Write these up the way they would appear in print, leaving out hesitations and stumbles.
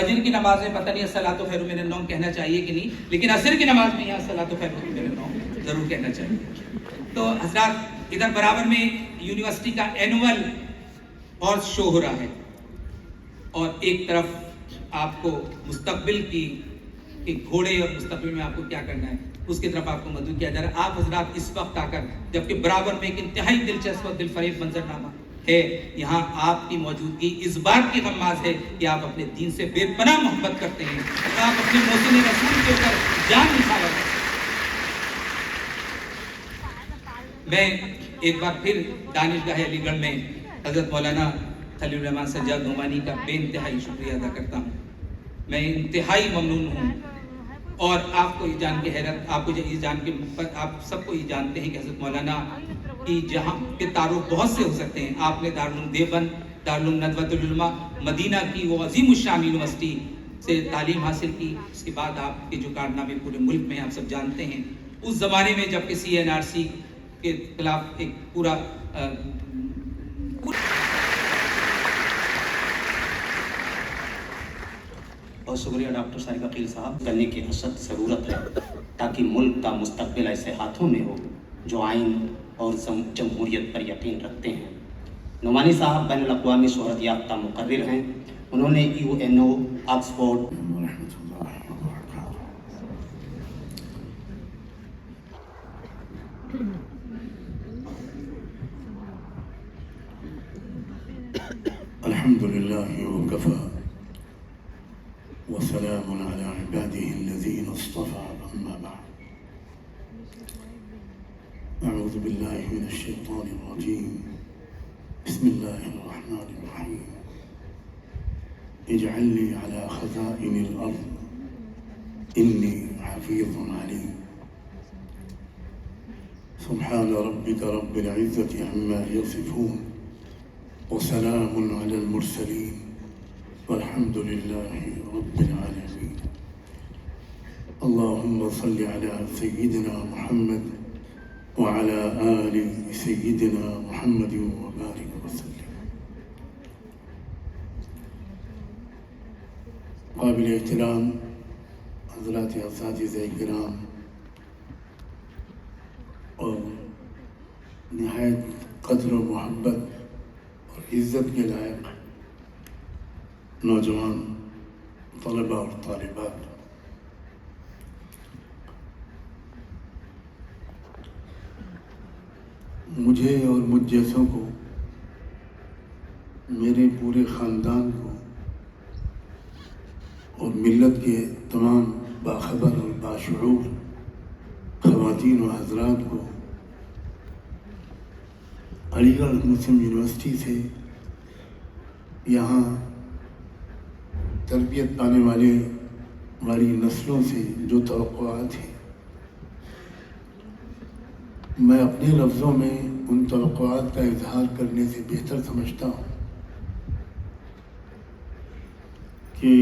فجر کی نماز میں پتہ نہیں الصلاۃ خیر من النوم کہنا چاہیے کہ نہیں، لیکن عصر کی نماز میں یہاں الصلاۃ خیر من النوم ضرور کہنا چاہیے۔ تو حضرات ادھر برابر میں یونیورسٹی کا اینول ہارس شو ہو رہا ہے، اور ایک طرف آپ کو مستقبل کی کہ گھوڑے اور مستقبل میں آپ کو کیا کرنا ہے اس کی طرف آپ کو مدعو کیا جا رہا ہے۔ آپ حضرات اس وقت آ کر جبکہ برابر میں ایک انتہائی دلچسپ اور دلفریب منظرنامہ ہے، یہاں آپ کی موجودگی اس بات کی غماز ہے کہ آپ اپنے دین سے بے پناہ محبت کرتے ہیں، آپ اپنے محسن رسول کے اوپر جان نثار کرتے ہیں۔ میں ایک بار پھر دانشگاہ علی گڑھ میں حضرت مولانا خلیل الرحمن سجاد نعمانی کا بے انتہائی شکریہ ادا کرتا ہوں۔ میں انتہائی ممنون ہوں، اور آپ کو یہ جان کے حیرت، آپ کو یہ جان کے، آپ سب کو یہ جانتے ہیں کہ حضرت مولانا کی جہاں کے تعارف بہت سے ہو سکتے ہیں۔ آپ نے دارالعلوم دیوبند، دارالعلوم ندوۃ العلماء مدینہ کی وہ عظیم الشان یونیورسٹی سے تعلیم حاصل کی، اس کے بعد آپ کے جو کارنامے پورے ملک میں آپ سب جانتے ہیں۔ اس زمانے میں جب کہ CNRC کے خلاف ایک پورا اور شکریہ ڈاکٹر ثاقب عقیل صاحب، کرنے کی اشد ضرورت ہے تاکہ ملک کا مستقبل ایسے ہاتھوں میں ہو جو آئین اور جمہوریت پر یقین رکھتے ہیں۔ نعمانی صاحب بین الاقوامی شہرت یافتہ مقرر ہیں، انہوں نے UNO آکسفورڈ الحمد لله وكفى وسلام على عباده الذين اصطفى، أما بعد، أعوذ بالله من الشيطان الرجيم، بسم الله الرحمن الرحيم، اجعل لي على خزائن الأرض إني حفيظ عليم، سبحان ربك رب العزة عما يصفون، وسلام على المرسلين، والحمد لله رب العالمين۔ اللهم صل على سيدنا محمد وعلى آل سيدنا محمد وبارك وسلم۔ قابل احترام حضرات اساتذہ کرام اور نہایت قدر و محبت اور عزت کے لائق نوجوان طلباء اور طالبات، مجھے اور مجھ جیسوں کو، میرے پورے خاندان کو اور ملت کے تمام باخبر اور باشعور خواتین و حضرات کو علی گڑھ مسلم یونیورسٹی سے، یہاں تربیت پانے والی نسلوں سے جو توقعات ہیں، میں اپنے لفظوں میں ان توقعات کا اظہار کرنے سے بہتر سمجھتا ہوں کہ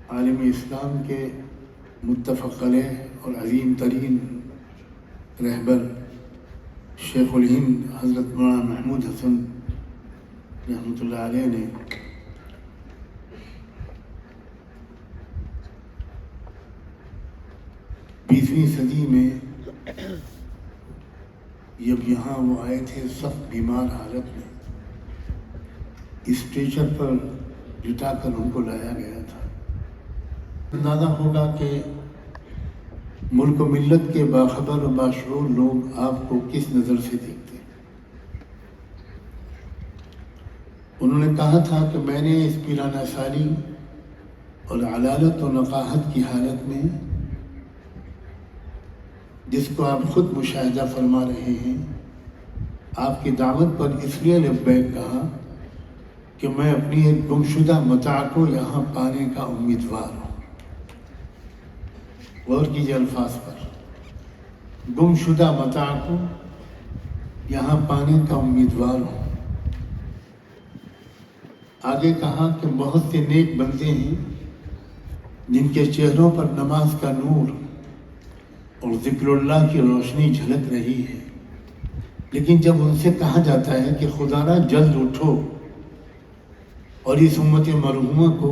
عالم اسلام کے متفق علیہ اور عظیم ترین رہبر شیخ الہند حضرت مولانا محمود حسن رحمۃ اللہ علیہ نے بیسویں صدی میں جب یہاں وہ آئے تھے سخت بیمار حالت میں، اسٹریچر پر لٹا کر ان کو لایا گیا تھا۔ اندازہ ہوگا کہ ملک و ملت کے باخبر و باشعور لوگ آپ کو کس نظر سے دیکھتے ہیں۔ انہوں نے کہا تھا کہ میں نے اس پیرانہ سالی اور علالت و نقاہت کی حالت میں، جس کو آپ خود مشاہدہ فرما رہے ہیں، آپ کی دعوت پر اس لیے لبیک کہا کہ میں اپنی ایک گمشدہ متاع کو یہاں پانے کا امیدوار ہوں۔ غور کیجیے الفاظ پر، گمشدہ متاع کو یہاں پانے کا امیدوار ہوں۔ آگے کہا کہ بہت سے نیک بندے ہیں جن کے چہروں پر نماز کا نور اور ذکر اللہ کی روشنی جھلک رہی ہے، لیکن جب ان سے کہا جاتا ہے کہ خدا را جلد اٹھو اور اس امت مرحومہ کو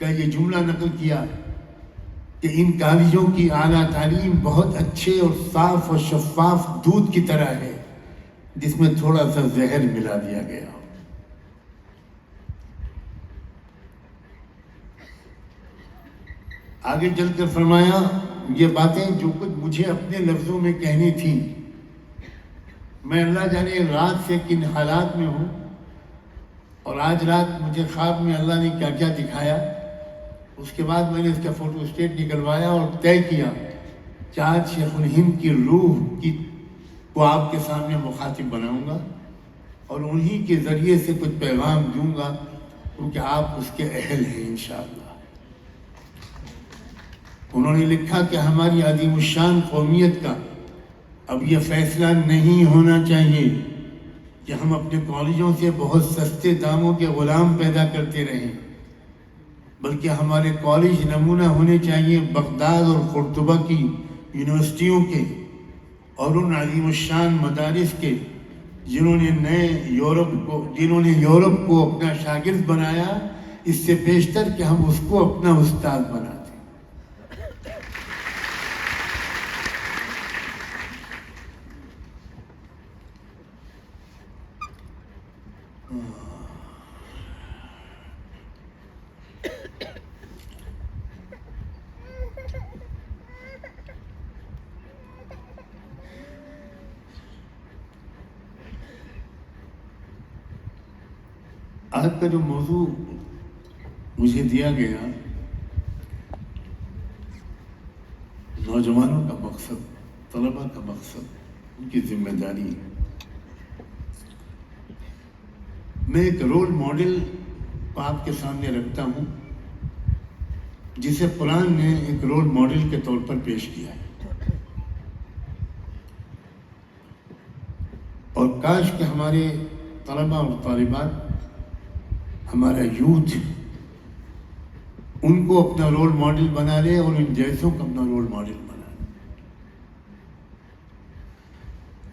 کا یہ جملہ نقل کیا کہ ان کالجوں کی اعلیٰ تعلیم بہت اچھے اور صاف اور شفاف دودھ کی طرح ہے جس میں تھوڑا سا زہر ملا دیا گیا ہو۔ آگے چل کر فرمایا یہ باتیں جو کچھ مجھے اپنے لفظوں میں کہنی تھیں، میں اللہ جانے رات سے کن حالات میں ہوں، اور آج رات مجھے خواب میں اللہ نے کیا کیا دکھایا۔ اس کے بعد میں نے اس کا فوٹو اسٹیٹ نکلوایا اور طے کیا کہ آج شیخ الہند کی روح کو آپ کے سامنے مخاطب بناؤں گا اور انہی کے ذریعے سے کچھ پیغام دوں گا، کیونکہ آپ اس کے اہل ہیں انشاءاللہ۔ انہوں نے لکھا کہ ہماری عظیم الشان قومیت کا اب یہ فیصلہ نہیں ہونا چاہیے کہ ہم اپنے کالجوں سے بہت سستے داموں کے غلام پیدا کرتے رہیں، بلکہ ہمارے کالج نمونہ ہونے چاہیے بغداد اور قرطبہ کی یونیورسٹیوں کے اور ان عظیم الشان مدارس کے جنہوں نے یورپ کو اپنا شاگرد بنایا۔ اس سے بیشتر کہ ہم اس کو اپنا استاد بناتے۔ آج کا جو موضوع مجھے دیا گیا، نوجوانوں کا مقصد، طلباء کا مقصد، ان کی ذمہ داری، میں ایک رول ماڈل آپ کے سامنے رکھتا ہوں جسے قرآن نے ایک رول ماڈل کے طور پر پیش کیا ہے، اور کاش کہ ہمارے طلباء اور طالبات، ہمارا یوتھ ان کو اپنا رول ماڈل بنا لے اور ان جیسوں کو اپنا رول ماڈل بنا لے۔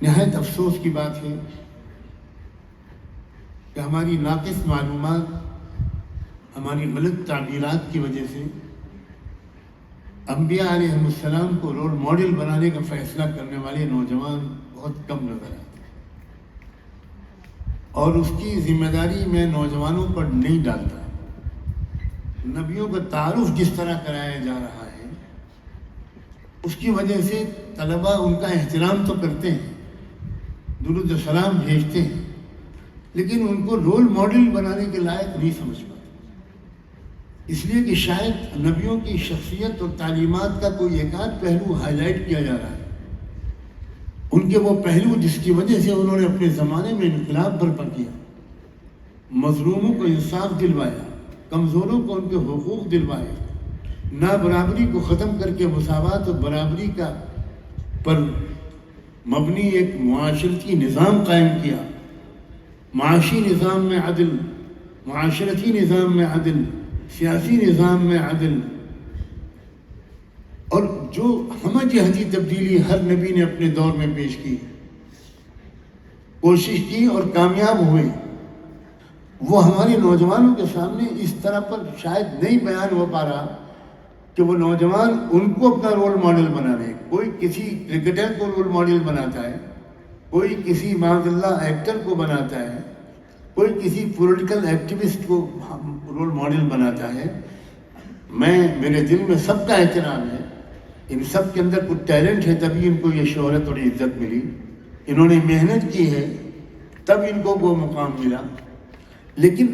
نہایت افسوس کی بات ہے کہ ہماری ناقص معلومات، ہماری غلط تعبیرات کی وجہ سے انبیاء علیہ السلام کو رول ماڈل بنانے کا فیصلہ کرنے والے نوجوان بہت کم نظر آتے ہیں، اور اس کی ذمہ داری میں نوجوانوں پر نہیں ڈالتا۔ نبیوں کا تعارف جس طرح کرایا جا رہا ہے اس کی وجہ سے طلباء ان کا احترام تو کرتے ہیں، درود و سلام بھیجتے ہیں، لیکن ان کو رول ماڈل بنانے کے لائق نہیں سمجھ پاتے، اس لیے کہ شاید نبیوں کی شخصیت اور تعلیمات کا کوئی ایک آدھ پہلو ہائی لائٹ کیا جا رہا ہے، ان کے وہ پہلو جس کی وجہ سے انہوں نے اپنے زمانے میں انقلاب برپا کیا، مظلوموں کو انصاف دلوایا، کمزوروں کو ان کے حقوق دلوائے، نابرابری کو ختم کر کے مساوات اور برابری پر مبنی ایک معاشرتی نظام قائم کیا، معاشی نظام میں عدل، معاشرتی نظام میں عدل، سیاسی نظام میں عدل، اور جو ہمہ جہتی تبدیلی ہر نبی نے اپنے دور میں پیش کی، کوشش کی اور کامیاب ہوئے، وہ ہمارے نوجوانوں کے سامنے اس طرح پر شاید نہیں بیان ہو پا رہا کہ وہ نوجوان ان کو اپنا رول ماڈل بنا رہے۔ کوئی کسی کرکٹر کو رول ماڈل بناتا ہے، کوئی کسی معاذ اللہ ایکٹر کو بناتا ہے، کوئی کسی پولیٹیکل ایکٹیوسٹ کو رول ماڈل بناتا ہے۔ میرے دل میں سب کا احترام ہے، ان سب کے اندر کچھ ٹیلنٹ ہے، تبھی ان کو یہ شہرت اور عزت ملی، انہوں نے محنت کی ہے تب ان کو وہ مقام ملا، لیکن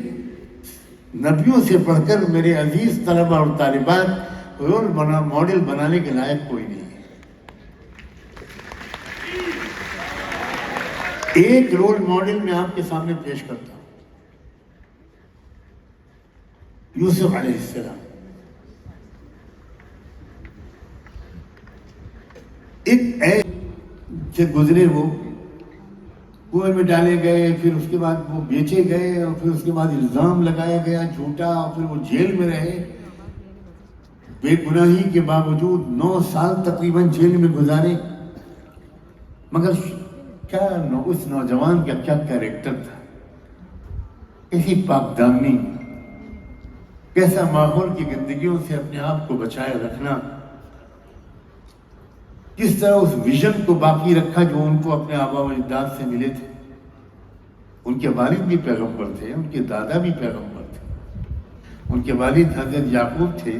نبیوں سے پڑھ کر میرے عزیز طلبہ اور طالبات رول ماڈل بنانے کے لائق کوئی نہیں ہے۔ ایک رول ماڈل میں آپ کے سامنے پیش کرتا ہوں، یوسف علیہ السلام۔ ایک سے گزرے، وہ کنویں میں ڈالے گئے، پھر اس کے بعد وہ بیچے گئے، اور پھر اس کے بعد الزام لگایا گیا جھوٹا، اور پھر وہ جیل میں رہے، بے گناہی کے باوجود 9 سال تقریباً جیل میں گزارے۔ مگر کیا اس نوجوان کا کیا کیریکٹر تھا، کیسی پاک دامنی، کیسا ماحول کی گندگیوں سے اپنے آپ کو بچائے رکھنا، کس طرح اس ویژن کو باقی رکھا جو ان کو اپنے آبا و اجداد سے ملے تھے۔ ان کے والد بھی پیغمبر تھے، ان کے دادا بھی پیغمبر تھے، ان کے والد حضرت یعقوب تھے،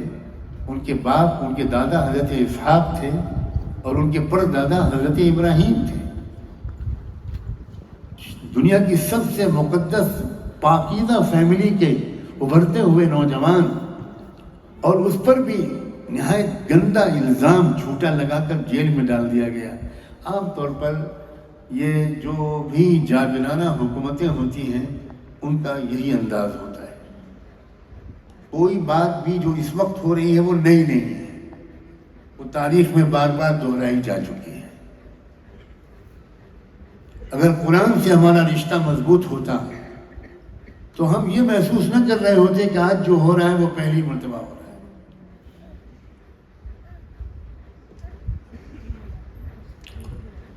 ان کے باپ، ان کے دادا حضرت اسحاق تھے، اور ان کے پردادا حضرت ابراہیم تھے۔ دنیا کی سب سے مقدس پاکیزہ فیملی کے ابھرتے ہوئے نوجوان، اور اس پر بھی نہایت گندا الزام جھوٹا لگا کر جیل میں ڈال دیا گیا۔ عام طور پر یہ جو بھی جابرانہ حکومتیں ہوتی ہیں ان کا یہی انداز ہوتا ہے، کوئی بات بھی جو اس وقت ہو رہی ہے وہ نئی نہیں ہے، وہ تاریخ میں بار بار دہرائی جا چکی ہے۔ اگر قرآن سے ہمارا رشتہ مضبوط ہوتا تو ہم یہ محسوس نہ کر رہے ہوتے کہ آج جو ہو رہا ہے وہ پہلی مرتبہ ہو رہا ہے۔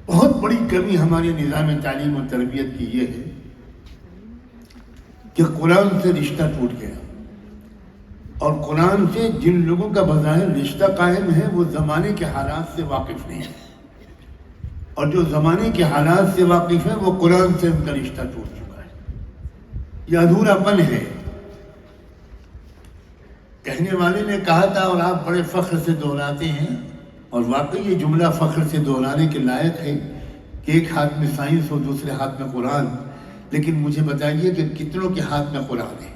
بہت بڑی کمی ہمارے نظام تعلیم و تربیت کی یہ ہے کہ قرآن سے رشتہ ٹوٹ گیا، اور قرآن سے جن لوگوں کا بظاہر رشتہ قائم ہے وہ زمانے کے حالات سے واقف نہیں ہے، اور جو زمانے کے حالات سے واقف ہیں وہ قرآن سے ان کا رشتہ ٹوٹ چکا ہے۔ یہ ادھورا پن ہے۔ کہنے والے نے کہا تھا اور آپ بڑے فخر سے دہراتے ہیں، اور واقعی یہ جملہ فخر سے دہرانے کے لائق ہے کہ ایک ہاتھ میں سائنس اور دوسرے ہاتھ میں قرآن، لیکن مجھے بتائیے کہ کتنوں کے ہاتھ میں قرآن ہے؟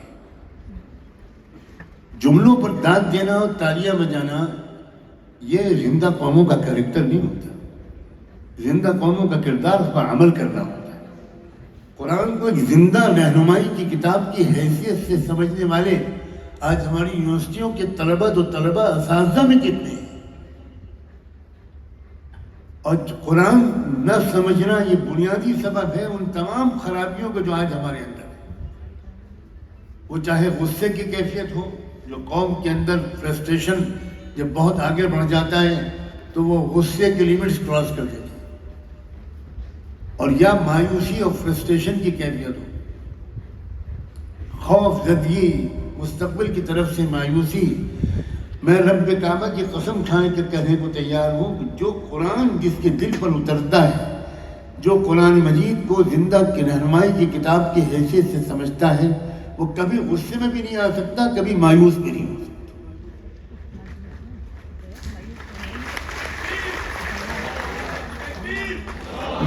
جملوں پر داد دینا اور تالیاں بجانا یہ زندہ قوموں کا کریکٹر نہیں ہوتا، زندہ قوموں کا کردار اس پر عمل کرنا ہوتا ہے۔ قرآن کو ایک زندہ رہنمائی کی کتاب کی حیثیت سے سمجھنے والے آج ہماری یونیورسٹیوں کے طلبہ اساتذہ میں کتنے ہیں؟ اور قرآن نہ سمجھنا یہ بنیادی سبب ہے ان تمام خرابیوں کو جو آج ہمارے اندر ہے۔ وہ چاہے غصے کی کیفیت ہو، جو قوم کے اندر فرسٹریشن جب بہت آگے بڑھ جاتا ہے تو وہ غصے کے لیمٹس کراس کر دیتے ہیں، اور یا مایوسی اور فرسٹریشن کی کیفیت ہو، خوف زدگی، مستقبل کی طرف سے مایوسی۔ میں رب کعبہ کی قسم کھائے کر کہنے کو تیار ہوں کہ جو قرآن جس کے دل پر اترتا ہے، جو قرآن مجید کو زندہ کی رہنمائی کی کتاب کی حیثیت سے سمجھتا ہے، وہ کبھی غصے میں بھی نہیں آ سکتا، کبھی مایوس بھی نہیں ہو سکتا۔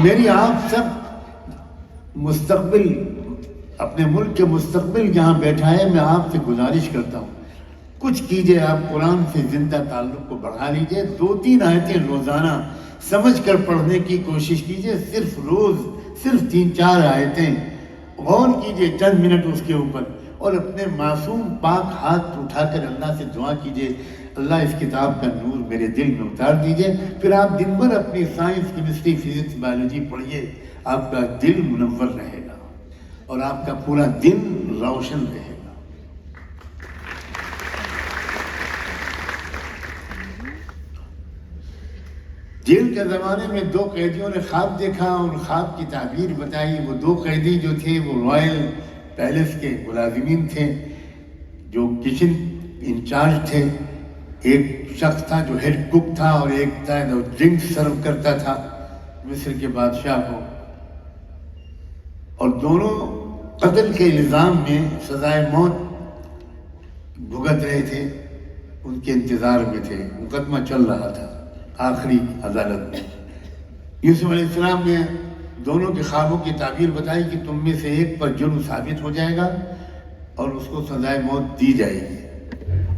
میری آپ سب مستقبل، اپنے ملک کے مستقبل جہاں بیٹھا ہے، میں آپ سے گزارش کرتا ہوں کچھ کیجئے، آپ قرآن سے زندہ تعلق کو بڑھا لیجئے، 2-3 آیتیں روزانہ سمجھ کر پڑھنے کی کوشش کیجئے، صرف 3-4 آیتیں غور کیجئے، چند منٹ اس کے اوپر، اور اپنے معصوم پاک ہاتھ اٹھا کر اللہ سے دعا کیجئے، اللہ اس کتاب کا نور میرے دل میں اتار دیجئے۔ پھر آپ دن بھر اپنی سائنس، کیمسٹری، فزکس، بایولوجی پڑھیے، آپ کا دل منور رہے گا اور آپ کا پورا دن روشن رہے گا۔ جیل کے زمانے میں 2 قیدیوں نے خواب دیکھا اور خواب کی تعبیر بتائی۔ وہ 2 قیدی جو تھے وہ رائل پیلس کے ملازمین تھے، جو کچن انچارج تھے۔ ایک شخص تھا جو ہیڈ کک تھا، اور ایک تھا جو ڈرنک سرو کرتا تھا مصر کے بادشاہ کو، اور دونوں قتل کے الزام میں سزائے موت بھگت رہے تھے، ان کے انتظار میں تھے، مقدمہ چل رہا تھا آخری عدالت میں۔ یوسف علیہ السلام نے دونوں کے خوابوں کی تعبیر بتائی کہ تم میں سے ایک پر جرم ثابت ہو جائے گا اور اس کو سزائے موت دی جائے گی،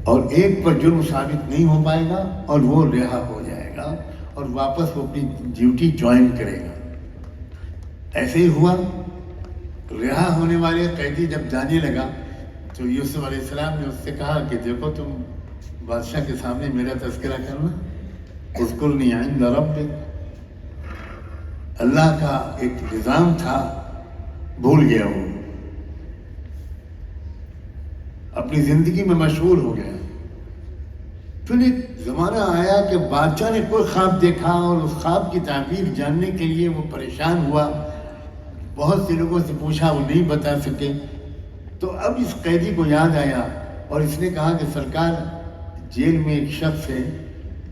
اور ایک پر جرم ثابت نہیں ہو پائے گا اور وہ رہا ہو جائے گا اور واپس وہ اپنی ڈیوٹی جوائن کرے گا۔ ایسے ہی ہوا۔ رہا ہونے والے قیدی جب جانے لگا تو یوسف علیہ السلام نے اس سے کہا کہ دیکھو تم بادشاہ کے سامنے میرا تذکرہ کرنا، اذکرنی عند ربک۔ اللہ کا ایک نظام تھا، بھول گیا وہ، اپنی زندگی میں مشغول ہو گیا۔ پھر ایک زمانہ آیا کہ بادشاہ نے کوئی خواب دیکھا اور اس خواب کی تعبیر جاننے کے لیے وہ پریشان ہوا، بہت سے لوگوں سے پوچھا، وہ نہیں بتا سکے۔ تو اب اس قیدی کو یاد آیا اور اس نے کہا کہ سرکار جیل میں ایک شخص ہے،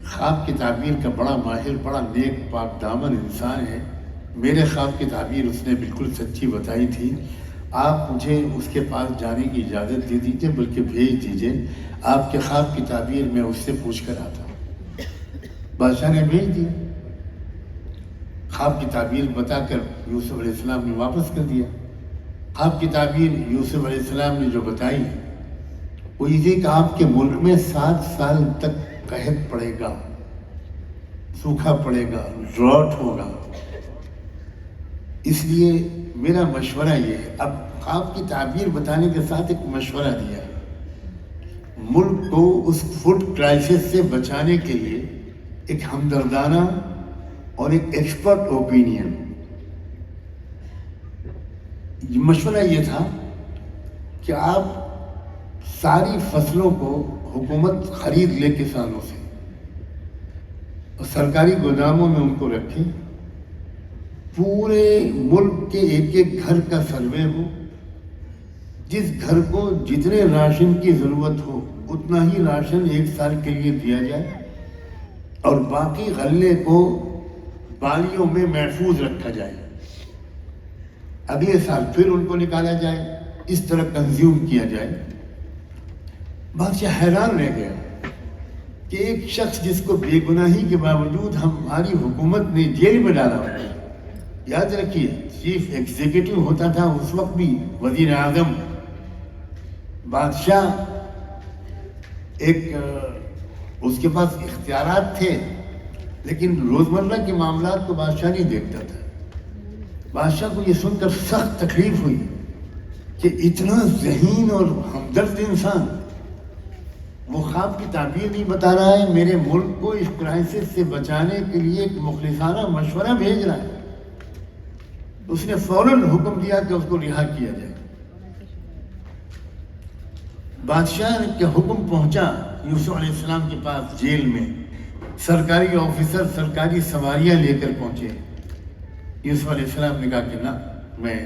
خواب کی تعبیر کا بڑا ماہر، بڑا نیک پاک دامن انسان ہے، میرے خواب کی تعبیر اس نے بالکل سچی بتائی تھی، آپ مجھے اس کے پاس جانے کی اجازت دے دیجیے، بلکہ بھیج دیجیے، آپ کے خواب کی تعبیر میں اس سے پوچھ کر آتا ہوں۔ بادشاہ نے بھیج دیا، خواب کی تعبیر بتا کر یوسف علیہ السلام نے واپس کر دیا۔ خواب کی تعبیر یوسف علیہ السلام نے جو بتائی وہ یہ تھی کہ آپ کے ملک میں 7 سال تک قحط پڑے گا، سوکھا پڑے گا، ڈراٹ ہوگا، اس لیے میرا مشورہ یہ ہے۔ اب خواب کی تعبیر بتانے کے ساتھ ایک مشورہ دیا، ملک کو اس فوڈ کرائسس سے بچانے کے لیے ایک ہمدردانہ اور ایک ایکسپرٹ اوپینین، مشورہ یہ تھا کہ آپ ساری فصلوں کو حکومت خرید لے کسانوں سے اور سرکاری گوداموں میں ان کو رکھے، پورے ملک کے ایک ایک گھر کا سروے ہو، جس گھر کو جتنے راشن کی ضرورت ہو اتنا ہی راشن 1 سال کے لیے دیا جائے اور باقی غلے کو بالیوں میں محفوظ رکھا جائے، اگلے سال پھر ان کو نکالا جائے، اس طرح کنزیوم کیا جائے۔ بادشاہ حیران رہ گیا کہ ایک شخص جس کو بے گناہی کے باوجود ہماری حکومت نے جیل میں ڈالا ہوا ہے، یاد رکھیے چیف ایگزیکٹو ہوتا تھا اس وقت بھی وزیر اعظم، بادشاہ ایک اس کے پاس اختیارات تھے، لیکن روزمرہ کے معاملات کو بادشاہ نہیں دیکھتا تھا۔ بادشاہ کو یہ سن کر سخت تکلیف ہوئی کہ اتنا ذہین اور ہمدرد انسان وہ خواب کی تعبیر نہیں بتا رہا ہے، میرے ملک کو اس کرائسس سے بچانے کے لیے ایک مخلصانہ مشورہ بھیج رہا ہے۔ اس نے فوراً حکم دیا کہ اس کو رہا کیا جائے۔ بادشاہ کے حکم پہنچا یوسف علیہ السلام کے پاس جیل میں، سرکاری آفیسر سرکاری سواریاں لے کر پہنچے۔ یوسف علیہ السلام نے کہا کہ نہ، میں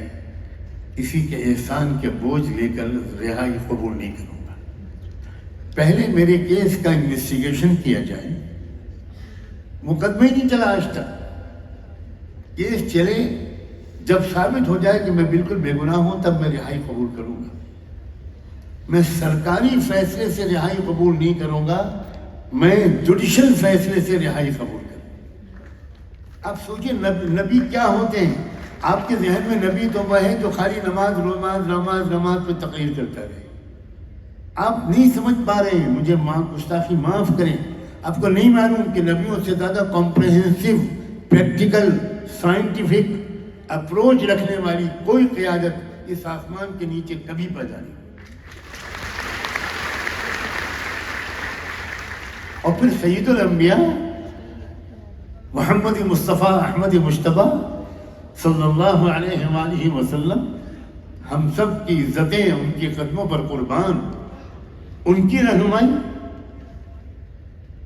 کسی کے احسان کے بوجھ لے کر رہائی قبول نہیں کروں گا، پہلے میرے کیس کا انویسٹیگیشن کیا جائے۔ مقدمہ ہی نہیں چلا آج تک، کیس چلے، جب ثابت ہو جائے کہ میں بالکل بے گناہ ہوں تب میں رہائی قبول کروں گا۔ میں سرکاری فیصلے سے رہائی قبول نہیں کروں گا، میں جوڈیشل فیصلے سے رہائی قبول کروں گا۔ آپ سوچیں نبی کیا ہوتے ہیں؟ آپ کے ذہن میں نبی تو وہ ہے جو خالی نماز پہ تقریر کرتا رہے۔ آپ نہیں سمجھ پا رہے ہیں، مجھے گستاخی معاف کریں، آپ کو نہیں معلوم کہ نبیوں سے زیادہ کمپریہنسو، پریکٹیکل، سائنٹیفک اپروچ رکھنے والی کوئی قیادت اس آسمان کے نیچے کبھی پیدا نہیں۔ اور پھر سید الانبیاء محمد مصطفیٰ احمد مجتبیٰ صلی اللہ علیہ وآلہ وسلم، ہم سب کی عزتیں ان کے قدموں پر قربان، ان کی رہنمائی،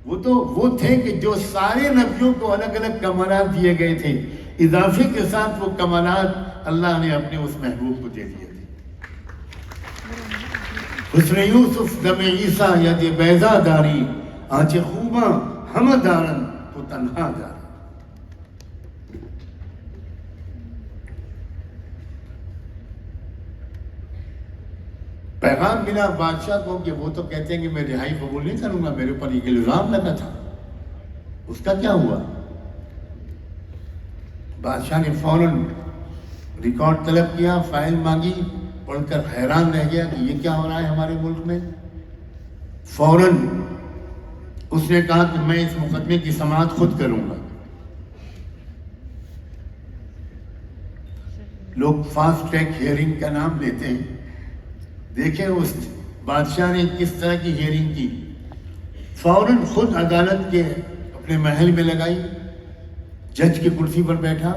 وہ تھے کہ جو سارے نبیوں کو الگ الگ کمالات دیے گئے تھے، اضافے کے ساتھ وہ کمالات اللہ نے اپنے اس محبوب کو دے دیے تھے۔ حسن یوسف دم عیسیٰ ید بیضا داری، آنچ خوباں ہم دارن تو تنہا دار۔ پیغام ملا بادشاہ کو کہ وہ تو کہتے ہیں کہ میں رہائی قبول نہیں کروں گا، میرے اوپر ایک الزام لگا تھا، اس کا کیا ہوا؟ بادشاہ نے فوراً ریکارڈ طلب کیا، فائل مانگی، پڑھ کر حیران رہ گیا کہ یہ کیا ہو رہا ہے ہمارے ملک میں۔ فوراً اس نے کہا کہ میں اس مقدمے کی سماعت خود کروں گا۔ لوگ فاسٹ ٹریک ہیئرنگ کا نام لیتے ہیں، دیکھیں اس بادشاہ نے کس طرح کی ہیئرنگ کی۔ فوراً خود عدالت کے اپنے محل میں لگائی، جج کی کرسی پر بیٹھا،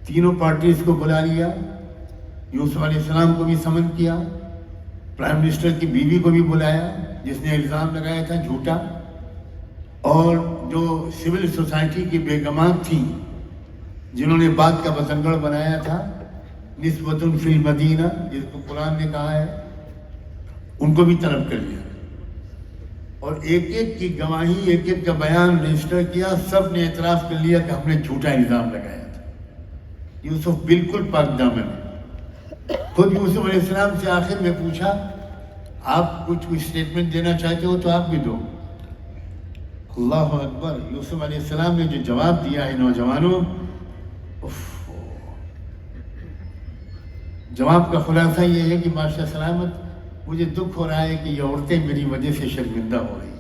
تینوں پارٹیز کو بلا لیا، یوسف علیہ السلام کو بھی سمن کیا، پرائم منسٹر کی بیوی کو بھی بلایا جس نے الزام لگایا تھا جھوٹا، اور جو سول سوسائٹی کی بیگمات تھیں جنہوں نے بات کا بتنگڑ بنایا تھا، نسبۃ فی المدینہ جس کو قرآن نے کہا ہے، ان کو بھی طلب کر لیا اور ایک ایک کی گواہی، ایک ایک کا بیان رجسٹر کیا. سب نے اعتراف کر لیا کہ ہم نے جھوٹا الزام لگایا تھا. یوسف بالکل پاک دامن ہے. خود یوسف علیہ السلام سے آخر میں پوچھا آپ کچھ اسٹیٹمنٹ دینا چاہتے ہو تو آپ بھی دو. اللہ اکبر. یوسف علیہ السلام نے جو جواب دیا ہے نوجوانوں، جواب کا خلاصہ یہ ہے کہ بادشاہ سلامت مجھے دکھ ہو رہا ہے کہ یہ عورتیں میری وجہ سے شرمندہ ہو رہی ہیں.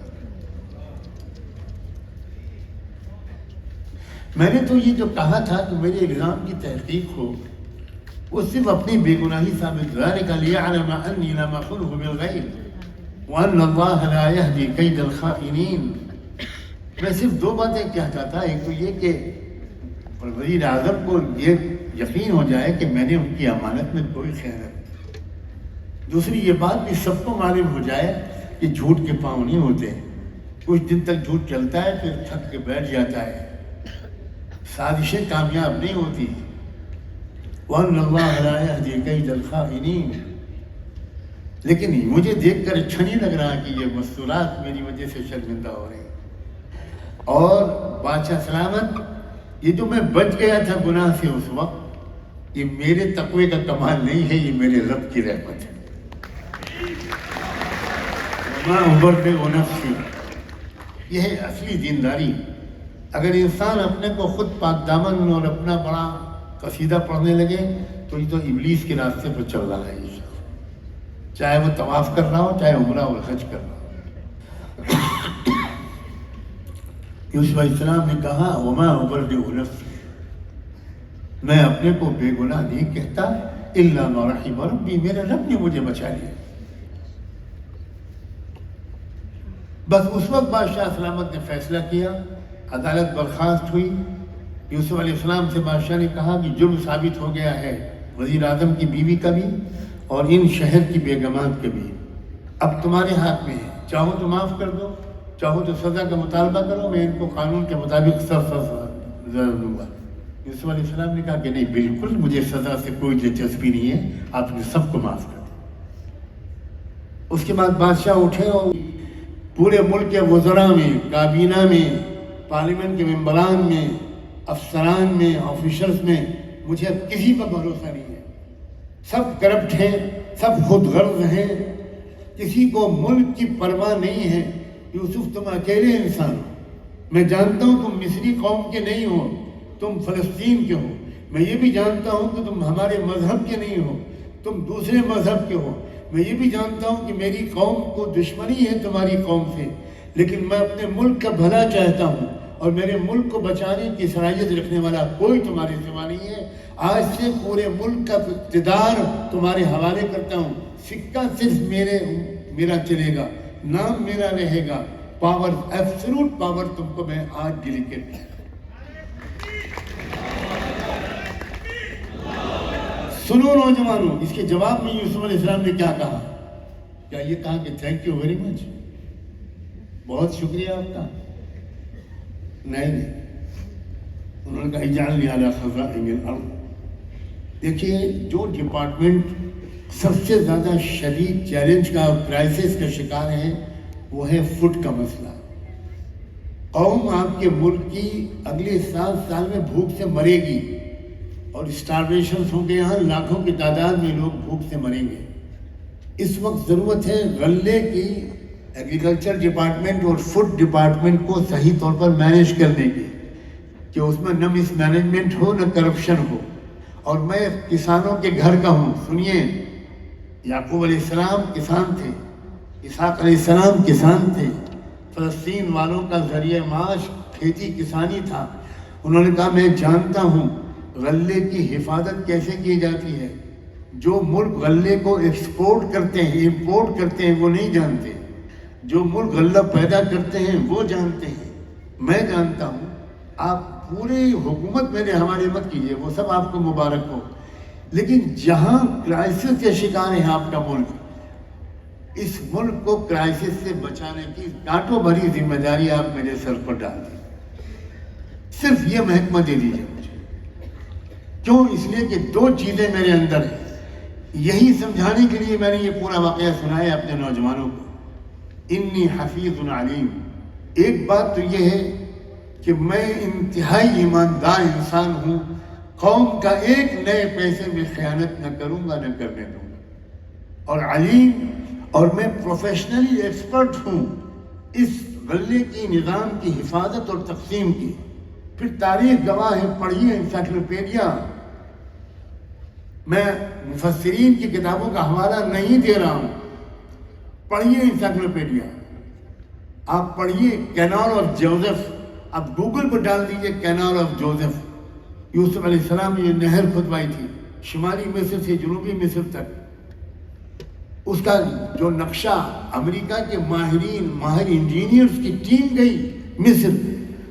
میں نے تو یہ جو کہا تھا کہ میرے الزام کی تحقیق ہو، وہ صرف اپنی بے گناہی ثابت ذلك ليعلم أني لم أخنه بالغیب وأن الله لا يهدي كيد الخائنين. میں صرف دو باتیں کہتا تھا. ایک تو یہ کہ وزیر اعظم کو یہ یقین ہو جائے کہ میں نے ان کی امانت میں کوئی خیانت. دوسری یہ بات بھی سب کو معلوم ہو جائے کہ جھوٹ کے پاؤں نہیں ہوتے. کچھ دن تک جھوٹ چلتا ہے پھر تھک کے بیٹھ جاتا ہے. سازشیں کامیاب نہیں ہوتی. وَأَنَّ اللَّهَ لَا يَهْدِي كَيْدَ الْخَائِنِينَ. لیکن مجھے دیکھ کر اچھا نہیں لگ رہا کہ یہ مستورات میری وجہ سے شرمندہ ہو رہے ہیں. اور بادشاہ سلامت یہ جو میں بچ گیا تھا گناہ سے اس وقت، یہ میرے تقوی کا کمال نہیں ہے، یہ میرے رب کی رحمت ہے. مَا أُبَرِّئُ نَفْسِي. یہ ہے اصلی دینداری. اگر انسان اپنے کو خود پاک دامن اور اپنا بڑا قصیدہ پڑھنے لگے تو یہ تو ابلیس کے راستے پر چل رہا ہے. چاہے وہ طواف کر رہا ہو، چاہے عمرہ اور حج کر رہا ہو. یوسف علیہ السلام نے کہا وَمَا أُبَرِّئُ نَفْسِي. میں اپنے کو بے گناہ نہیں کہتا إِلَّا مَا رَحِمَ رَبِّي. میرے رب نے مجھے بچا لیا. بس اس وقت بادشاہ سلامت نے فیصلہ کیا، عدالت برخاست ہوئی. یوسف علیہ السلام سے بادشاہ نے کہا کہ جرم ثابت ہو گیا ہے وزیر اعظم کی بیوی کا بھی اور ان شہر کی بیگمات کے بھی. اب تمہارے ہاتھ میں ہے، چاہو تو معاف کر دو، چاہو تو سزا کا مطالبہ کرو، میں ان کو قانون کے مطابق سزا دوں گا. یوسف علیہ السلام نے کہا کہ نہیں، بالکل مجھے سزا سے کوئی دلچسپی نہیں ہے، آپ نے سب کو معاف کر دیا. اس کے بعد بادشاہ اٹھے اور پورے ملک کے وزراء میں، کابینہ میں، پارلیمنٹ کے ممبران میں، افسران میں، آفیشرز میں مجھے اب کسی پر بھروسہ نہیں ہے. سب کرپٹ ہیں، سب خود غرض ہیں، کسی کو ملک کی پرواہ نہیں ہے. یوسف تم اکیلے انسان ہو. میں جانتا ہوں تم مصری قوم کے نہیں ہو، تم فلسطین کے ہو. میں یہ بھی جانتا ہوں کہ تم ہمارے مذہب کے نہیں ہو، تم دوسرے مذہب کے ہو. میں یہ بھی جانتا ہوں کہ میری قوم کو دشمنی ہے تمہاری قوم سے، لیکن میں اپنے ملک کا بھلا چاہتا ہوں اور میرے ملک کو بچانے کی صلاحیت رکھنے والا کوئی تمہارے سوا نہیں ہے. آج سے پورے ملک کا اقتدار تمہارے حوالے کرتا ہوں. سکہ صرف میرا چلے گا، نام میرا رہے گا. پاور، ایبسولوٹ پاور تم کو میں آج ڈیلیکیٹ ہے. سنو نوجوانوں، اس کے جواب میں یوسف علیہ السلام نے کیا کہا؟ کیا یہ کہا کہ تھینک یو ویری مچ، بہت شکریہ آپ کا؟ نہیں، انہوں نے کہا اجعلنی علی خزائن الارض. دیکھیے، جو ڈپارٹمنٹ سب سے زیادہ شدید چیلنج کا اور کرائسس کا شکار ہے وہ ہے فوڈ کا مسئلہ. قوم آپ کے ملک کی اگلے 7 سال میں بھوک سے مرے گی اور اسٹارویشنز ہوں گے. یہاں لاکھوں کی تعداد میں لوگ بھوک سے مریں گے. اس وقت ضرورت ہے غلے کی ایگریکلچر ڈپارٹمنٹ اور فوڈ ڈپارٹمنٹ کو صحیح طور پر مینیج کرنے کی، کہ اس میں نہ مس مینجمنٹ ہو نہ کرپشن ہو. اور میں کسانوں کے گھر کا ہوں. سنیے، یعقوب علیہ السلام کسان تھے، اسحاق علیہ السلام کسان تھے. فلسطین والوں کا ذریعہ معاش کھیتی کسانی تھا. انہوں نے کہا میں جانتا ہوں غلے کی حفاظت کیسے کی جاتی ہے. جو ملک غلے کو ایکسپورٹ کرتے ہیں، امپورٹ کرتے ہیں، وہ نہیں جانتے. جو ملک غلہ پیدا کرتے ہیں وہ جانتے ہیں. میں جانتا ہوں. آپ پوری حکومت میرے حوالے مت کیجیے، وہ سب آپ کو مبارک ہو. لیکن جہاں کرائسس کے شکار ہے آپ کا ملک، اس ملک کو کرائسس سے بچانے کی کانٹوں بھری ذمہ داری آپ میرے سر پر ڈال دیں. صرف یہ محکمہ دے دیجیے مجھے. کیوں؟ اس لیے کہ 2 چیزیں میرے اندر ہیں. یہی سمجھانے کے لیے میں نے یہ پورا واقعہ سنایا اپنے نوجوانوں کو. انی حفیظ علیم. ایک بات تو یہ ہے کہ میں انتہائی ایماندار انسان ہوں، قوم کا ایک نئے پیسے میں خیانت نہ کروں گا، نہ کرنے دوں گا. اور علیم، اور میں پروفیشنلی ایکسپرٹ ہوں اس غلے کی نظام کی حفاظت اور تقسیم کی. پھر تاریخ گواہ ہے، پڑھیے انسائکلوپیڈیا. میں مفسرین کی کتابوں کا حوالہ نہیں دے رہا ہوں، پڑھیے انسائکلوپیڈیا. آپ پڑھیے کینال آف جوزف، آپ گوگل پہ ڈال دیجئے کینال آف جوزف. یوسف علیہ السلام نے یہ نہر کھدوائی تھی شمالی مصر سے جنوبی مصر تک. اس کا جو نقشہ، امریکہ کے ماہر انجینئرز کی ٹیم گئی مصر،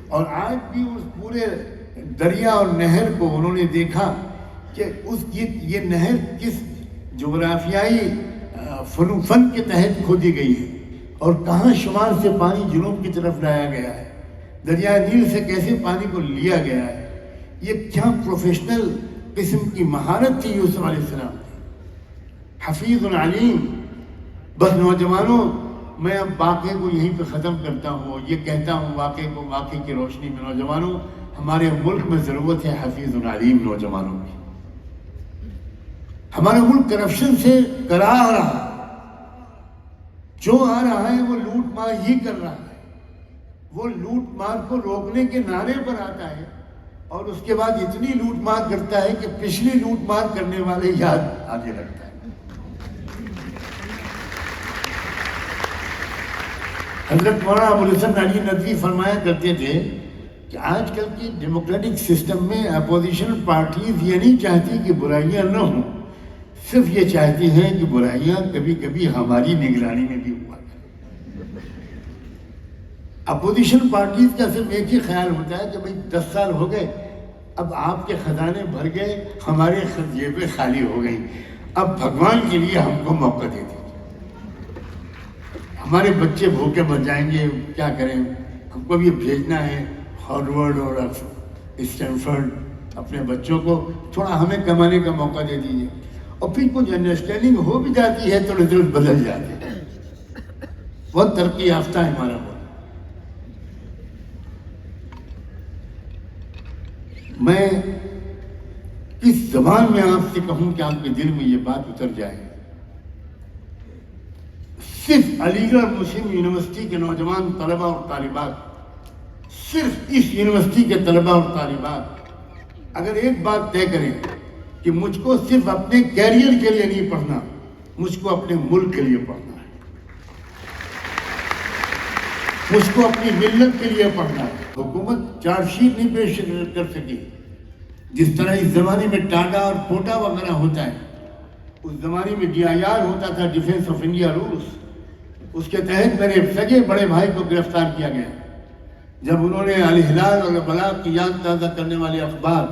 اور آج بھی اس پورے دریا اور نہر کو انہوں نے دیکھا کہ یہ نہر کس جغرافیائی فن کے تحت کھودی گئی ہے اور کہاں شمال سے پانی جنوب کی طرف لایا گیا ہے، دریائے نیل سے کیسے پانی کو لیا گیا ہے. یہ کیا پروفیشنل قسم کی مہارت تھی یوسف علیہ السلام کی. حفیظ علیم. بس نوجوانوں، میں اب واقعے کو یہیں پہ ختم کرتا ہوں. یہ کہتا ہوں واقعے کی روشنی میں، نوجوانوں، ہمارے ملک میں ضرورت ہے حفیظ علیم نوجوانوں کی. ہمارا ملک کرپشن سے کرا رہا، جو آ رہا ہے وہ لوٹ مار ہی کر رہا ہے. وہ لوٹ مار کو روکنے کے نعرے پر آتا ہے اور اس کے بعد اتنی لوٹ مار کرتا ہے کہ پچھلی لوٹ مار کرنے والے یاد آگے رکھتا ہے. حضرت مولانا ابوالحسن علی ندوی فرمایا کرتے تھے کہ آج کل کی ڈیموکریٹک سسٹم میں اپوزیشن پارٹیز یہ نہیں چاہتی کہ برائیاں نہ ہوں، صرف یہ چاہتی ہیں کہ برائیاں کبھی کبھی ہماری نگرانی میں بھی ہوا کریں. اپوزیشن پارٹیز کا صرف ایک ہی خیال ہوتا ہے کہ بھئی 10 سال ہو گئے، اب آپ کے خزانے بھر گئے، ہمارے جیبیں خالی ہو گئیں، اب بھگوان کے لیے ہم کو موقع دے دیجیے. ہمارے بچے بھوکے مر جائیں گے، کیا کریں؟ ہم کو بھی بھیجنا ہے ہارورڈ اور اسٹینفرڈ. اپنے بچوں کو تھوڑا ہمیں کمانے کا موقع دے دیجیے. اور پھر کچھ انڈرسٹینڈنگ ہو بھی جاتی ہے تو رزلٹ بدل جاتے ہیں. بہت ترقی یافتہ ہے ہمارا ملک. میں کس زبان میں آپ سے کہوں کہ آپ کے دل میں یہ بات اتر جائے. صرف علی گڑھ مسلم یونیورسٹی کے نوجوان طلبہ اور طالبات، صرف اس یونیورسٹی کے طلبہ اور طالبات اگر ایک بات طے کریں کہ مجھ کو صرف اپنے کیریئر کے لیے نہیں پڑھنا، مجھ کو اپنے ملک کے لیے پڑھنا ہے، مجھ کو اپنی ملت کے لیے پڑھنا ہے. حکومت چارج شیٹ نہیں پیش کر سکی. جس طرح اس زمانے میں ٹاٹا اور پوٹا وغیرہ ہوتا ہے، اس زمانے میں DIR ہوتا تھا، ڈیفنس آف انڈیا رولز. اس کے تحت میرے سگے بڑے بھائی کو گرفتار کیا گیا جب انہوں نے الہلال اور البلاغ کی یاد تازہ کرنے والے اخبار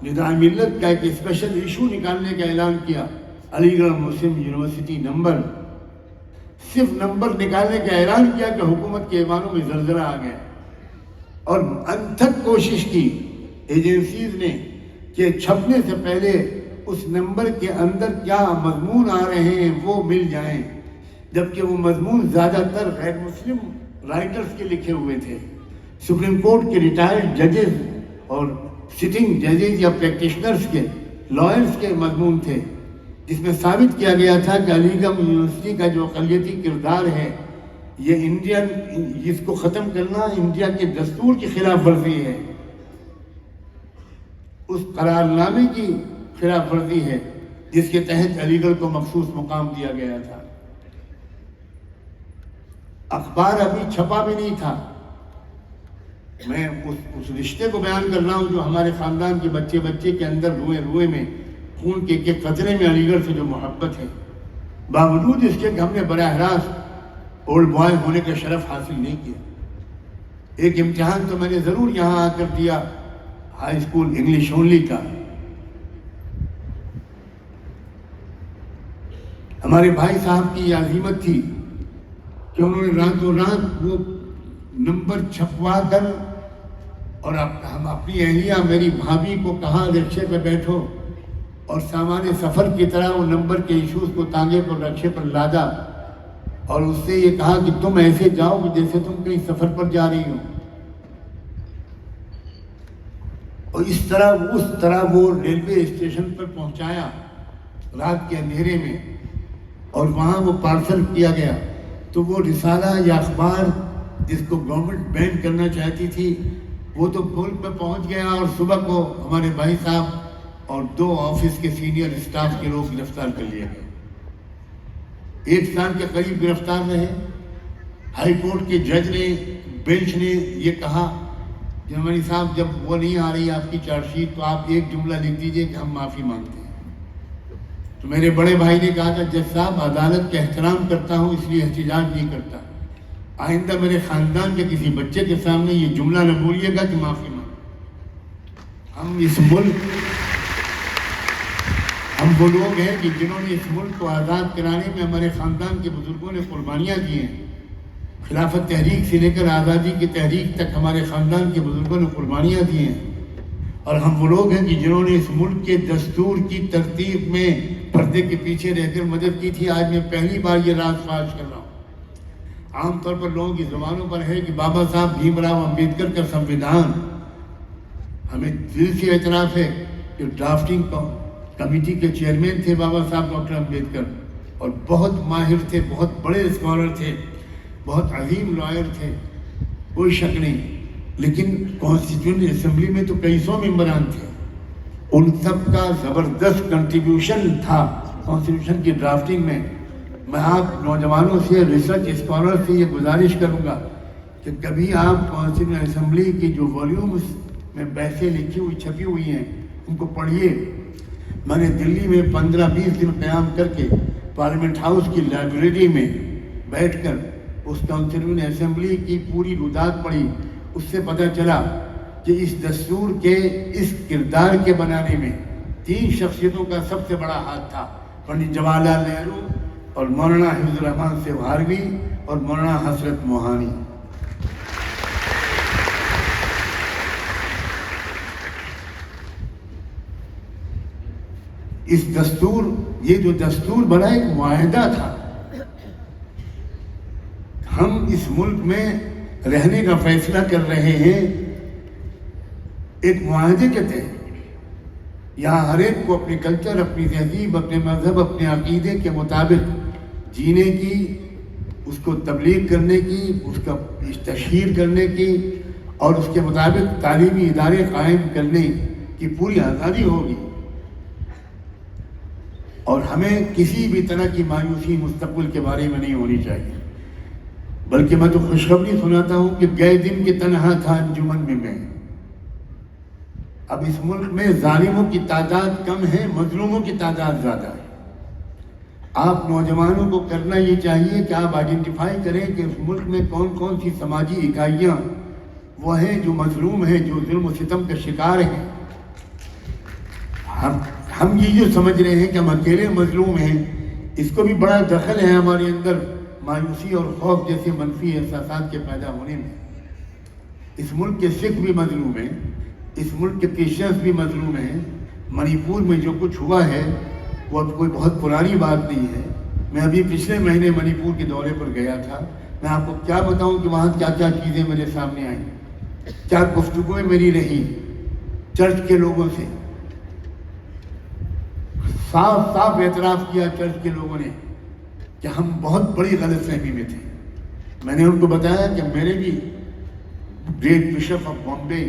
نظام ملت کا ایک اسپیشل ایشو نکالنے کا اعلان کیا. علی گڑھ مسلم یونیورسٹی نمبر، صرف نمبر نکالنے کا اعلان کیا کہ حکومت کے ایوانوں میں زلزلہ آ گیا. اور انتھک کوشش کی ایجنسیز نے کہ چھپنے سے پہلے اس نمبر کے اندر کیا مضمون آ رہے ہیں وہ مل جائیں، جبکہ وہ مضمون زیادہ تر غیر مسلم رائٹرز کے لکھے ہوئے تھے. سپریم کورٹ کے ریٹائرڈ ججز اور سٹنگ ججز یا پریکٹیشنرز کے، لائرز کے مضمون تھے، جس میں ثابت کیا گیا تھا کہ علی گڑھ یونیورسٹی کا جو اقلیتی کردار ہے، یہ اس کو ختم کرنا انڈیا کے دستور کی خلاف ورزی ہے، اس قرار نامے کی خلاف ورزی ہے جس کے تحت علی گڑھ کو مخصوص مقام دیا گیا تھا. اخبار ابھی چھپا بھی نہیں تھا. میں اس رشتے کو بیان کر رہا ہوں جو ہمارے خاندان کے بچے کے اندر روئے میں خون کے قطرے میں علی گڑھ سے جو محبت ہے، باوجود اس کے کہ ہم نے براہ راست اولڈ بوائے ہونے کا شرف حاصل نہیں کیا. ایک امتحان تو میں نے ضرور یہاں آ کر دیا، ہائی اسکول انگلش اونلی کا. ہمارے بھائی صاحب کی یہ عزیمت تھی کہ انہوں نے راتوں رات وہ نمبر چھپوا کر، اور ہم اپنی اہلیہ میری بھابھی کو کہا رکشے پہ بیٹھو اور سامان سفر کی طرح وہ نمبر کے ایشوز کو تانگے پر رکشے پر لادا اور اس سے یہ کہا کہ تم ایسے جاؤ کہ جیسے تم کہیں سفر پر جا رہی ہو. اور اس طرح وہ ریلوے اسٹیشن پر پہنچایا رات کے اندھیرے میں، اور وہاں وہ پارسل کیا گیا. تو وہ رسالہ یا اخبار جس کو گورنمنٹ بین کرنا چاہتی تھی وہ تو پل پہ پہنچ گیا، اور صبح کو ہمارے بھائی صاحب اور 2 آفس کے سینئر اسٹاف کے لوگ گرفتار کر لیے گئے. 1 سال کے قریب گرفتار رہے. ہائی کورٹ کے جج نے، بینچ نے یہ کہا کہ ہماری صاحب جب وہ نہیں آ رہی آپ کی چارج شیٹ تو آپ ایک جملہ لکھ دیجئے کہ ہم معافی مانگتے ہیں. تو میرے بڑے بھائی نے کہا تھا جج صاحب عدالت کا احترام کرتا ہوں اس لیے احتجاج نہیں کرتا، آئندہ میرے خاندان کے کسی بچے کے سامنے یہ جملہ نہ بولیے گا کہ معافی مانگ. ہم وہ لوگ ہیں کہ جنہوں نے اس ملک کو آزاد کرانے میں ہمارے خاندان کے بزرگوں نے قربانیاں دی ہیں. خلافت تحریک سے لے کر آزادی کی تحریک تک ہمارے خاندان کے بزرگوں نے قربانیاں دی ہیں. اور ہم وہ لوگ ہیں کہ جنہوں نے اس ملک کے دستور کی ترتیب میں پردے کے پیچھے رہ کر مدد کی تھی. آج میں پہلی بار یہ راز فاش کر رہا ہوں. عام طور پر لوگوں کی زبانوں پر ہے کہ بابا صاحب بھیم راؤ امبیڈکر کا سنویدھان، ہمیں دل سے اعتراف ہے کہ ڈرافٹنگ کمیٹی کے چیئرمین تھے بابا صاحب ڈاکٹر امبیڈکر، اور بہت ماہر تھے، بہت بڑے اسکالر تھے، بہت عظیم لائر تھے، کوئی شک نہیں. لیکن کانسٹیٹیوشن اسمبلی میں تو کئی سو ممبران تھے، ان سب کا زبردست کنٹریبیوشن تھا کانسٹیٹیوشن کی ڈرافٹنگ میں. میں آپ نوجوانوں سے، ریسرچ اسکالر سے یہ گزارش کروں گا کہ کبھی آپ کانسٹیٹیوشن اسمبلی کی جو والیومز میں بحثیں لکھی ہوئی چھپی ہوئی ہیں ان کو پڑھیے. میں نے دلی میں 15-20 دن قیام کر کے پارلیمنٹ ہاؤس کی لائبریری میں بیٹھ کر اس کانسٹیٹیوشن اسمبلی کی پوری رودات پڑھی. اس سے پتہ چلا کہ اس دستور کے، اس کردار کے بنانے میں 3 شخصیتوں کا سب سے بڑا ہاتھ تھا: پنڈت جواہر لال نہرو اور مولانا حفظ الرحمان سیوہاروی اور مولانا حسرت موہانی. اس دستور، یہ جو دستور بنا ایک معاہدہ تھا. ہم اس ملک میں رہنے کا فیصلہ کر رہے ہیں ایک معاہدے کے تحت. یہاں ہر ایک کو اپنے کلچر، اپنی تہذیب، اپنے مذہب، اپنے عقیدے کے مطابق جینے کی، اس کو تبلیغ کرنے کی، اس کا تشہیر کرنے کی اور اس کے مطابق تعلیمی ادارے قائم کرنے کی پوری آزادی ہوگی. اور ہمیں کسی بھی طرح کی مایوسی مستقبل کے بارے میں نہیں ہونی چاہیے. بلکہ میں تو خوشخبری سناتا ہوں کہ گئے دن کے تنہا تھا انجمن میں. اب اس ملک میں ظالموں کی تعداد کم ہے، مظلوموں کی تعداد زیادہ ہے. آپ نوجوانوں کو کرنا یہ چاہیے کہ آپ آئیڈینٹیفائی کریں کہ اس ملک میں کون کون سی سماجی اکائیاں وہ ہیں جو مظلوم ہیں، جو ظلم و ستم کا شکار ہیں. ہم یہ جو سمجھ رہے ہیں کہ ہم اکیلے مظلوم ہیں، اس کو بھی بڑا دخل ہے ہمارے اندر مایوسی اور خوف جیسے منفی احساسات کے پیدا ہونے میں. اس ملک کے سکھ بھی مظلوم ہیں، اس ملک کے کرسچنز بھی مظلوم ہیں. منی پور میں جو کچھ ہوا ہے وہ اب کوئی بہت پرانی بات نہیں ہے. میں ابھی پچھلے مہینے منی پور کے دورے پر گیا تھا. میں آپ کو کیا بتاؤں کہ وہاں کیا کیا چیزیں میرے سامنے آئیں، کیا گفتگویں میری رہی چرچ کے لوگوں سے. صاف صاف اعتراف کیا چرچ کے لوگوں نے کہ ہم بہت بڑی غلط فہمی میں تھے. میں نے ان کو بتایا کہ میرے بھی great bishop of Bombay,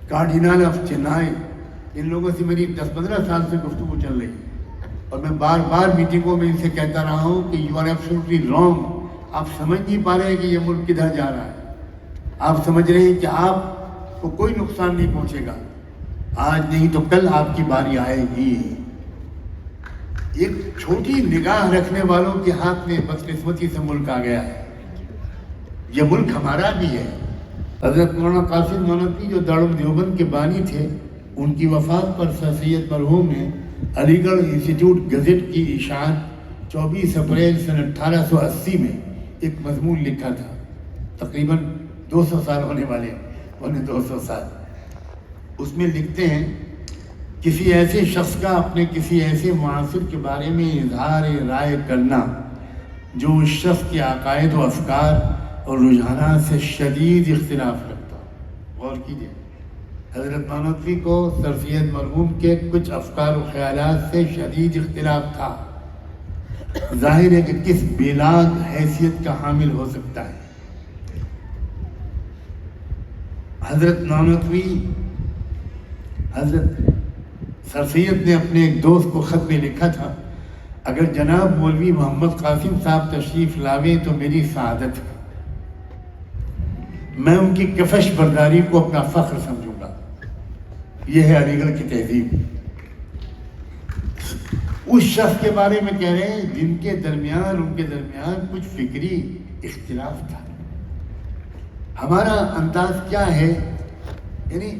cardinal of Chennai, ان لوگوں سے میری 10-15 سال سے گفتگو چل رہی ہے. اور میں بار بار میٹنگوں میں ان سے کہتا رہا ہوں کہ یو آر ایبسولوٹلی رانگ. آپ سمجھ نہیں پا رہے ہیں کہ یہ ملک کدھر جا رہا ہے. آپ سمجھ رہے ہیں کہ آپ کو کوئی نقصان نہیں پہنچے گا. آج نہیں تو کل آپ کی باری آئے گی. ایک چھوٹی نگاہ رکھنے والوں کے ہاتھ میں بدقسمتی سے ملک آ گیا ہے. یہ ملک ہمارا بھی ہے. حضرت مولانا قاسم نانوتوی جو دارالعلوم دیوبند کے بانی تھے، ان کی وفات پر سر سید مرحوم نے علی گڑھ انسٹیٹیوٹ گزٹ کی اشاعت 24 اپریل سن 1880 میں ایک مضمون لکھا تھا. تقریباً 200 سال ہونے والے، 200 سال. اس میں لکھتے ہیں کسی ایسے شخص کا اپنے کسی ایسے معاصر کے بارے میں اظہار رائے کرنا جو اس شخص کے عقائد و افکار اور رجحانات سے شدید اختلاف رکھتا ہو. غور کیجیے، حضرت نانوتوی کو سر سید مرحوم کے کچھ افکار و خیالات سے شدید اختلاف تھا. ظاہر ہے کہ کس بلاد حیثیت کا حامل ہو سکتا ہے. حضرت نانوتوی، حضرت سر سید نے اپنے ایک دوست کو خط میں لکھا تھا، اگر جناب مولوی محمد قاسم صاحب تشریف لاویں تو میری سعادت ہے. میں ان کی کفش برداری کو اپنا فخر سمجھوں گا. یہ ہے علی گڑھ کی تہذیب. اس شخص کے بارے میں کہہ رہے ہیں جن کے درمیان، ان کے درمیان کچھ فکری اختلاف تھا. ہمارا انداز کیا ہے، یعنی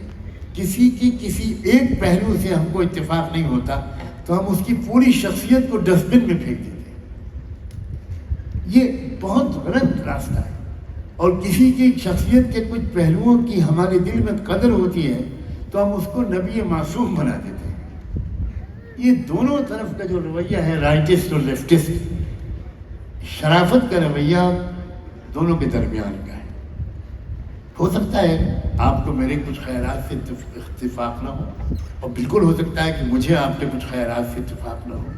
کسی کی کسی ایک پہلو سے ہم کو اتفاق نہیں ہوتا تو ہم اس کی پوری شخصیت کو ڈسٹ بن میں پھینک دیتے ہیں. یہ بہت غلط راستہ ہے. اور کسی کی شخصیت کے کچھ پہلوؤں کی ہمارے دل میں قدر ہوتی ہے تو ہم اس کو نبی معصوم بنا دیتے ہیں. یہ دونوں طرف کا جو رویہ ہے، رائٹسٹ اور لیفٹسٹ، شرافت کا رویہ دونوں کے درمیان کا ہے. ہو سکتا ہے آپ کو میرے کچھ خیالات سے اتفاق نہ ہو، اور بالکل ہو سکتا ہے کہ مجھے آپ کے کچھ خیالات سے اتفاق نہ ہو،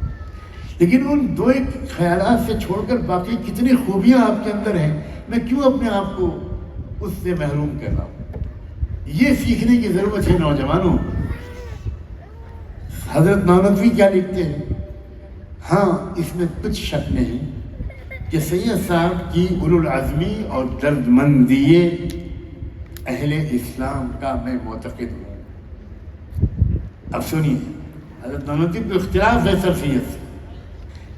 لیکن ان دو ایک خیالات سے چھوڑ کر باقی کتنی خوبیاں آپ کے اندر ہیں، میں کیوں اپنے آپ کو اس سے محروم کر رہا ہوں. یہ سیکھنے کی ضرورت ہے نوجوانوں. حضرت نانوتوی کیا لکھتے ہیں؟ ہاں، اس میں کچھ شک نہیں کہ سید صاحب کی اولوالعزمی اور درد مندی اہل اسلام کا میں معتقد ہوں. اب سنیے، حضرت نانوتوی کو اختلاف ہے سر سید سے،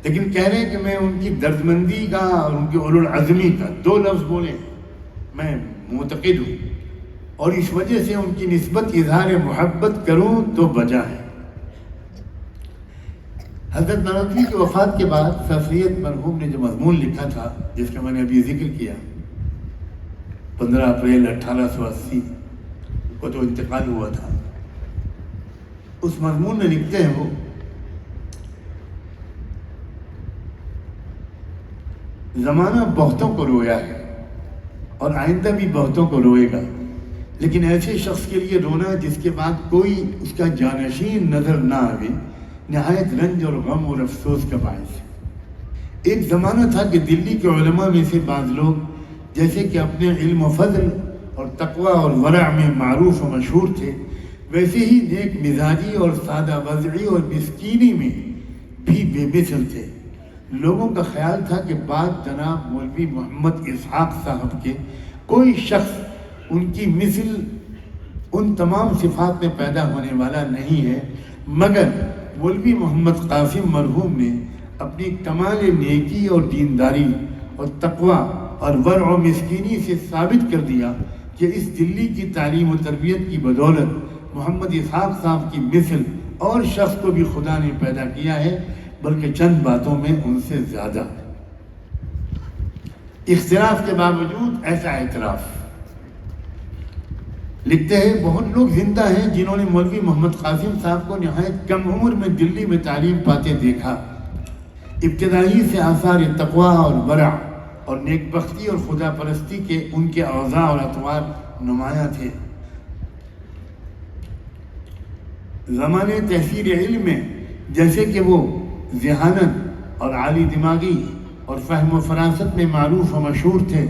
لیکن کہہ رہے ہیں کہ میں ان کی درد مندی کا اور ان کی اولوالعزمی کا، دو لفظ بولے، میں معتقد ہوں، اور اس وجہ سے ان کی نسبت اظہار محبت کروں تو بجا ہے. حضرت نانوتوی کی وفات کے بعد سر سید مرحوم نے جو مضمون لکھا تھا، جس کا میں نے ابھی ذکر کیا، 15 اپریل 1880 کو جو انتقال ہوا تھا، اس مضمون میں لکھتے ہیں وہ، زمانہ بہتوں کو رویا ہے اور آئندہ بھی بہتوں کو روئے گا، لیکن ایسے شخص کے لیے رونا جس کے بعد کوئی اس کا جانشین نظر نہ آئے نہایت رنج اور غم اور افسوس کا باعث ہے. ایک زمانہ تھا کہ دلی کے علماء میں سے بعض لوگ جیسے کہ اپنے علم و فضل اور تقوی اور ورع میں معروف و مشہور تھے، ویسے ہی نیک مزاجی اور سادہ وضعی اور مسکینی میں بھی بے مثل تھے. لوگوں کا خیال تھا کہ بعد جناب مولوی محمد اسحاق صاحب کے کوئی شخص ان کی مثل ان تمام صفات میں پیدا ہونے والا نہیں ہے، مگر مولوی محمد قاسم مرحوم نے اپنی کمال نیکی اور دینداری اور تقوی اور ورع و مسکینی سے ثابت کر دیا کہ اس دلی کی تعلیم و تربیت کی بدولت محمد اسحاق صاحب کی مثل اور شخص کو بھی خدا نے پیدا کیا ہے، بلکہ چند باتوں میں ان سے زیادہ. اختلاف کے باوجود ایسا اعتراف. لکھتے ہیں بہت لوگ زندہ ہیں جنہوں نے مولوی محمد قاسم صاحب کو نہایت کم عمر میں دلی میں تعلیم پاتے دیکھا. ابتدائی سے آثار تقوی اور ورع اور نیک بختی اور خدا پرستی کے ان کے اوضاع اور اطوار نمایاں تھے. زمانے تحصیل علم میں جیسے کہ وہ ذہانت اور عالی دماغی اور فہم و فراست میں معروف و مشہور تھے،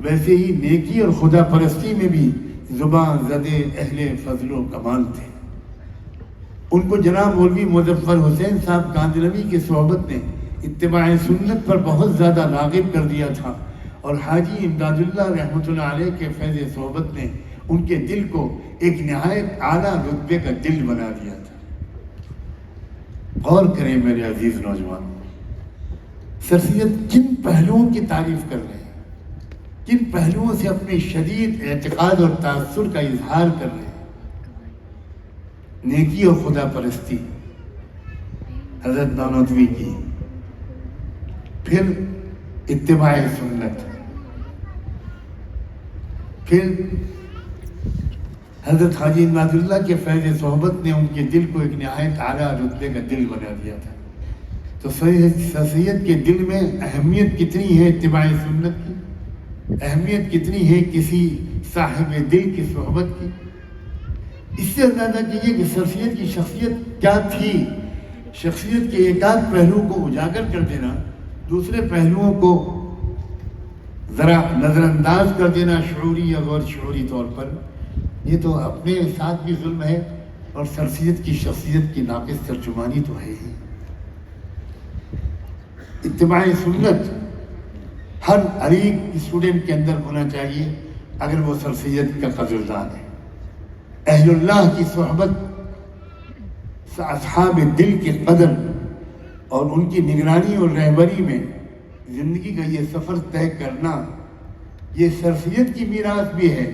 ویسے ہی نیکی اور خدا پرستی میں بھی زبان زدے اہل فضل و کمال تھے. ان کو جناب مولوی مظفر حسین صاحب گاندلوی کی صحبت نے اتباع سنت پر بہت زیادہ راغب کر دیا تھا، اور حاجی امداد اللہ رحمۃ اللہ علیہ کے فیض صحبت نے ان کے دل کو ایک نہایت اعلیٰ رتبے کا دل بنا دیا تھا. غور کریں میرے عزیز نوجوانوں، سر سید کن پہلوؤں کی تعریف کر رہے ہیں، کن پہلوؤں سے اپنی شدید اعتقاد اور تاثر کا اظہار کر رہے ہیں. نیکی اور خدا پرستی حضرت نانوتوی کی، پھر اتباع سنت، پھر حضرت حاجی امداد اللہ کے فیض صحبت نے ان کے دل کو ایک نہایت اعلیٰ رتبے کا دل بنا دیا تھا. تو سید کے دل میں اہمیت کتنی ہے اتباع سنت کی، اہمیت کتنی ہے کسی صاحب دل کی صحبت کی. اس سے اندازہ کیجیے کہ سر سید کی شخصیت کیا تھی. شخصیت کے ایک آدھ پہلو کو اجاگر کر دینا، دوسرے پہلوؤں کو ذرا نظر انداز کر دینا شعوری یا غیر شعوری طور پر، یہ تو اپنے ساتھ بھی ظلم ہے اور سر سید کی شخصیت کی ناقص ترجمانی تو ہے ہی. اتباع سنت ہر عریق اسٹوڈنٹ کے اندر ہونا چاہیے اگر وہ سر سید کا قدردان ہے. اہل اللہ کی صحبت، اصحاب دل کے قدر اور ان کی نگرانی اور رہبری میں زندگی کا یہ سفر طے کرنا، یہ سر سید کی میراث بھی ہے،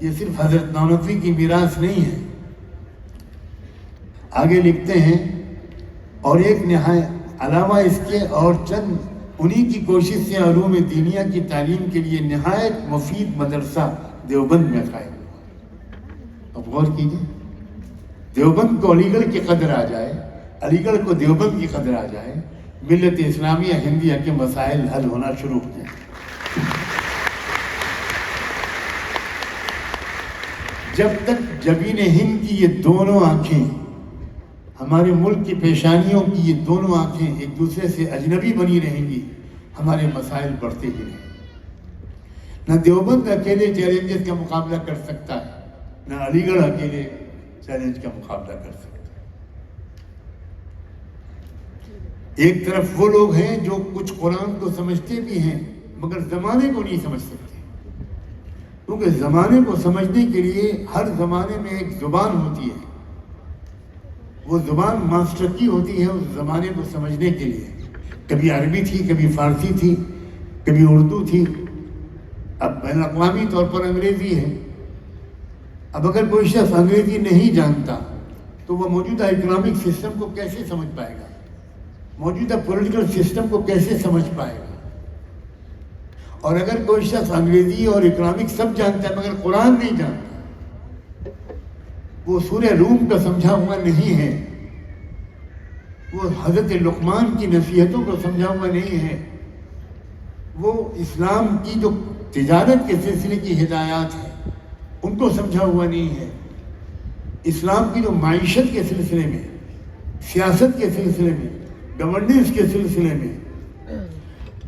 یہ صرف حضرت نانوتوی کی میراث نہیں ہے. آگے لکھتے ہیں اور ایک نہایت علاوہ اس کے اور چند انہی کی کوشش سے علوم دینیہ کی تعلیم کے لیے نہایت مفید مدرسہ دیوبند میں قائم ہوا. اب غور کیجیے، دیوبند کو علی گڑھ کی قدر آ جائے، علی گڑھ کو دیوبند کی قدر آ جائے، ملت اسلامیہ ہندیہ کے مسائل حل ہونا شروع ہو جائیں. جب تک جبین ہند کی یہ دونوں آنکھیں، ہمارے ملک کی پیشانیوں کی یہ دونوں آنکھیں ایک دوسرے سے اجنبی بنی رہیں گی، ہمارے مسائل بڑھتے ہی رہیں گے. نہ دیوبند اکیلے چیلنجز کا مقابلہ کر سکتا ہے، نہ علی گڑھ اکیلے چیلنج کا مقابلہ کر سکتا ہے. ایک طرف وہ لوگ ہیں جو کچھ قرآن کو سمجھتے بھی ہیں مگر زمانے کو نہیں سمجھ سکتے، کیونکہ زمانے کو سمجھنے کے لیے ہر زمانے میں ایک زبان ہوتی ہے. وہ زبان ماسٹر کی ہوتی ہے اس زمانے کو سمجھنے کے لیے. کبھی عربی تھی، کبھی فارسی تھی، کبھی اردو تھی، اب بین الاقوامی طور پر انگریزی ہے. اب اگر کوئی شخص انگریزی نہیں جانتا تو وہ موجودہ اکنامک سسٹم کو کیسے سمجھ پائے گا، موجودہ پولیٹیکل سسٹم کو کیسے سمجھ پائے گا. اور اگر کوئی شخص انگریزی اور اکنامک سب جانتا ہے مگر قرآن نہیں جانتا، وہ سورہ روم کا سمجھا ہوا نہیں ہے، وہ حضرت لقمان کی نصیحتوں کو سمجھا ہوا نہیں ہے، وہ اسلام کی جو تجارت کے سلسلے کی ہدایات ہیں ان کو سمجھا ہوا نہیں ہے، اسلام کی جو معیشت کے سلسلے میں، سیاست کے سلسلے میں، گورننس کے سلسلے میں،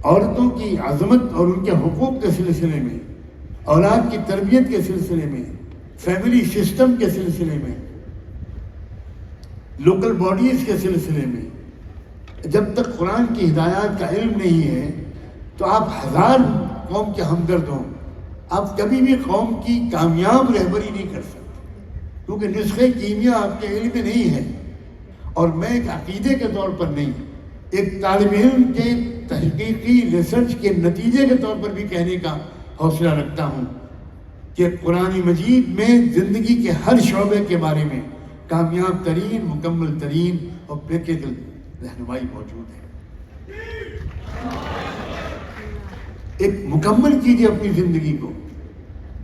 عورتوں کی عظمت اور ان کے حقوق کے سلسلے میں، اولاد کی تربیت کے سلسلے میں، فیملی سسٹم کے سلسلے میں، لوکل باڈیز کے سلسلے میں، جب تک قرآن کی ہدایات کا علم نہیں ہے تو آپ ہزار قوم کے ہمدرد ہوں، آپ کبھی بھی قوم کی کامیاب رہبری نہیں کر سکتے، کیونکہ نسخے کیمیا آپ کے علم میں نہیں ہے. اور میں ایک عقیدے کے طور پر نہیں، ایک طالب علم کے تحقیقی ریسرچ کے نتیجے کے طور پر بھی کہنے کا حوصلہ رکھتا ہوں کہ قرآن مجید میں زندگی کے ہر شعبے کے بارے میں کامیاب ترین، مکمل ترین اور پریکٹیکل رہنمائی موجود ہے. ایک مکمل کیجیے اپنی زندگی کو.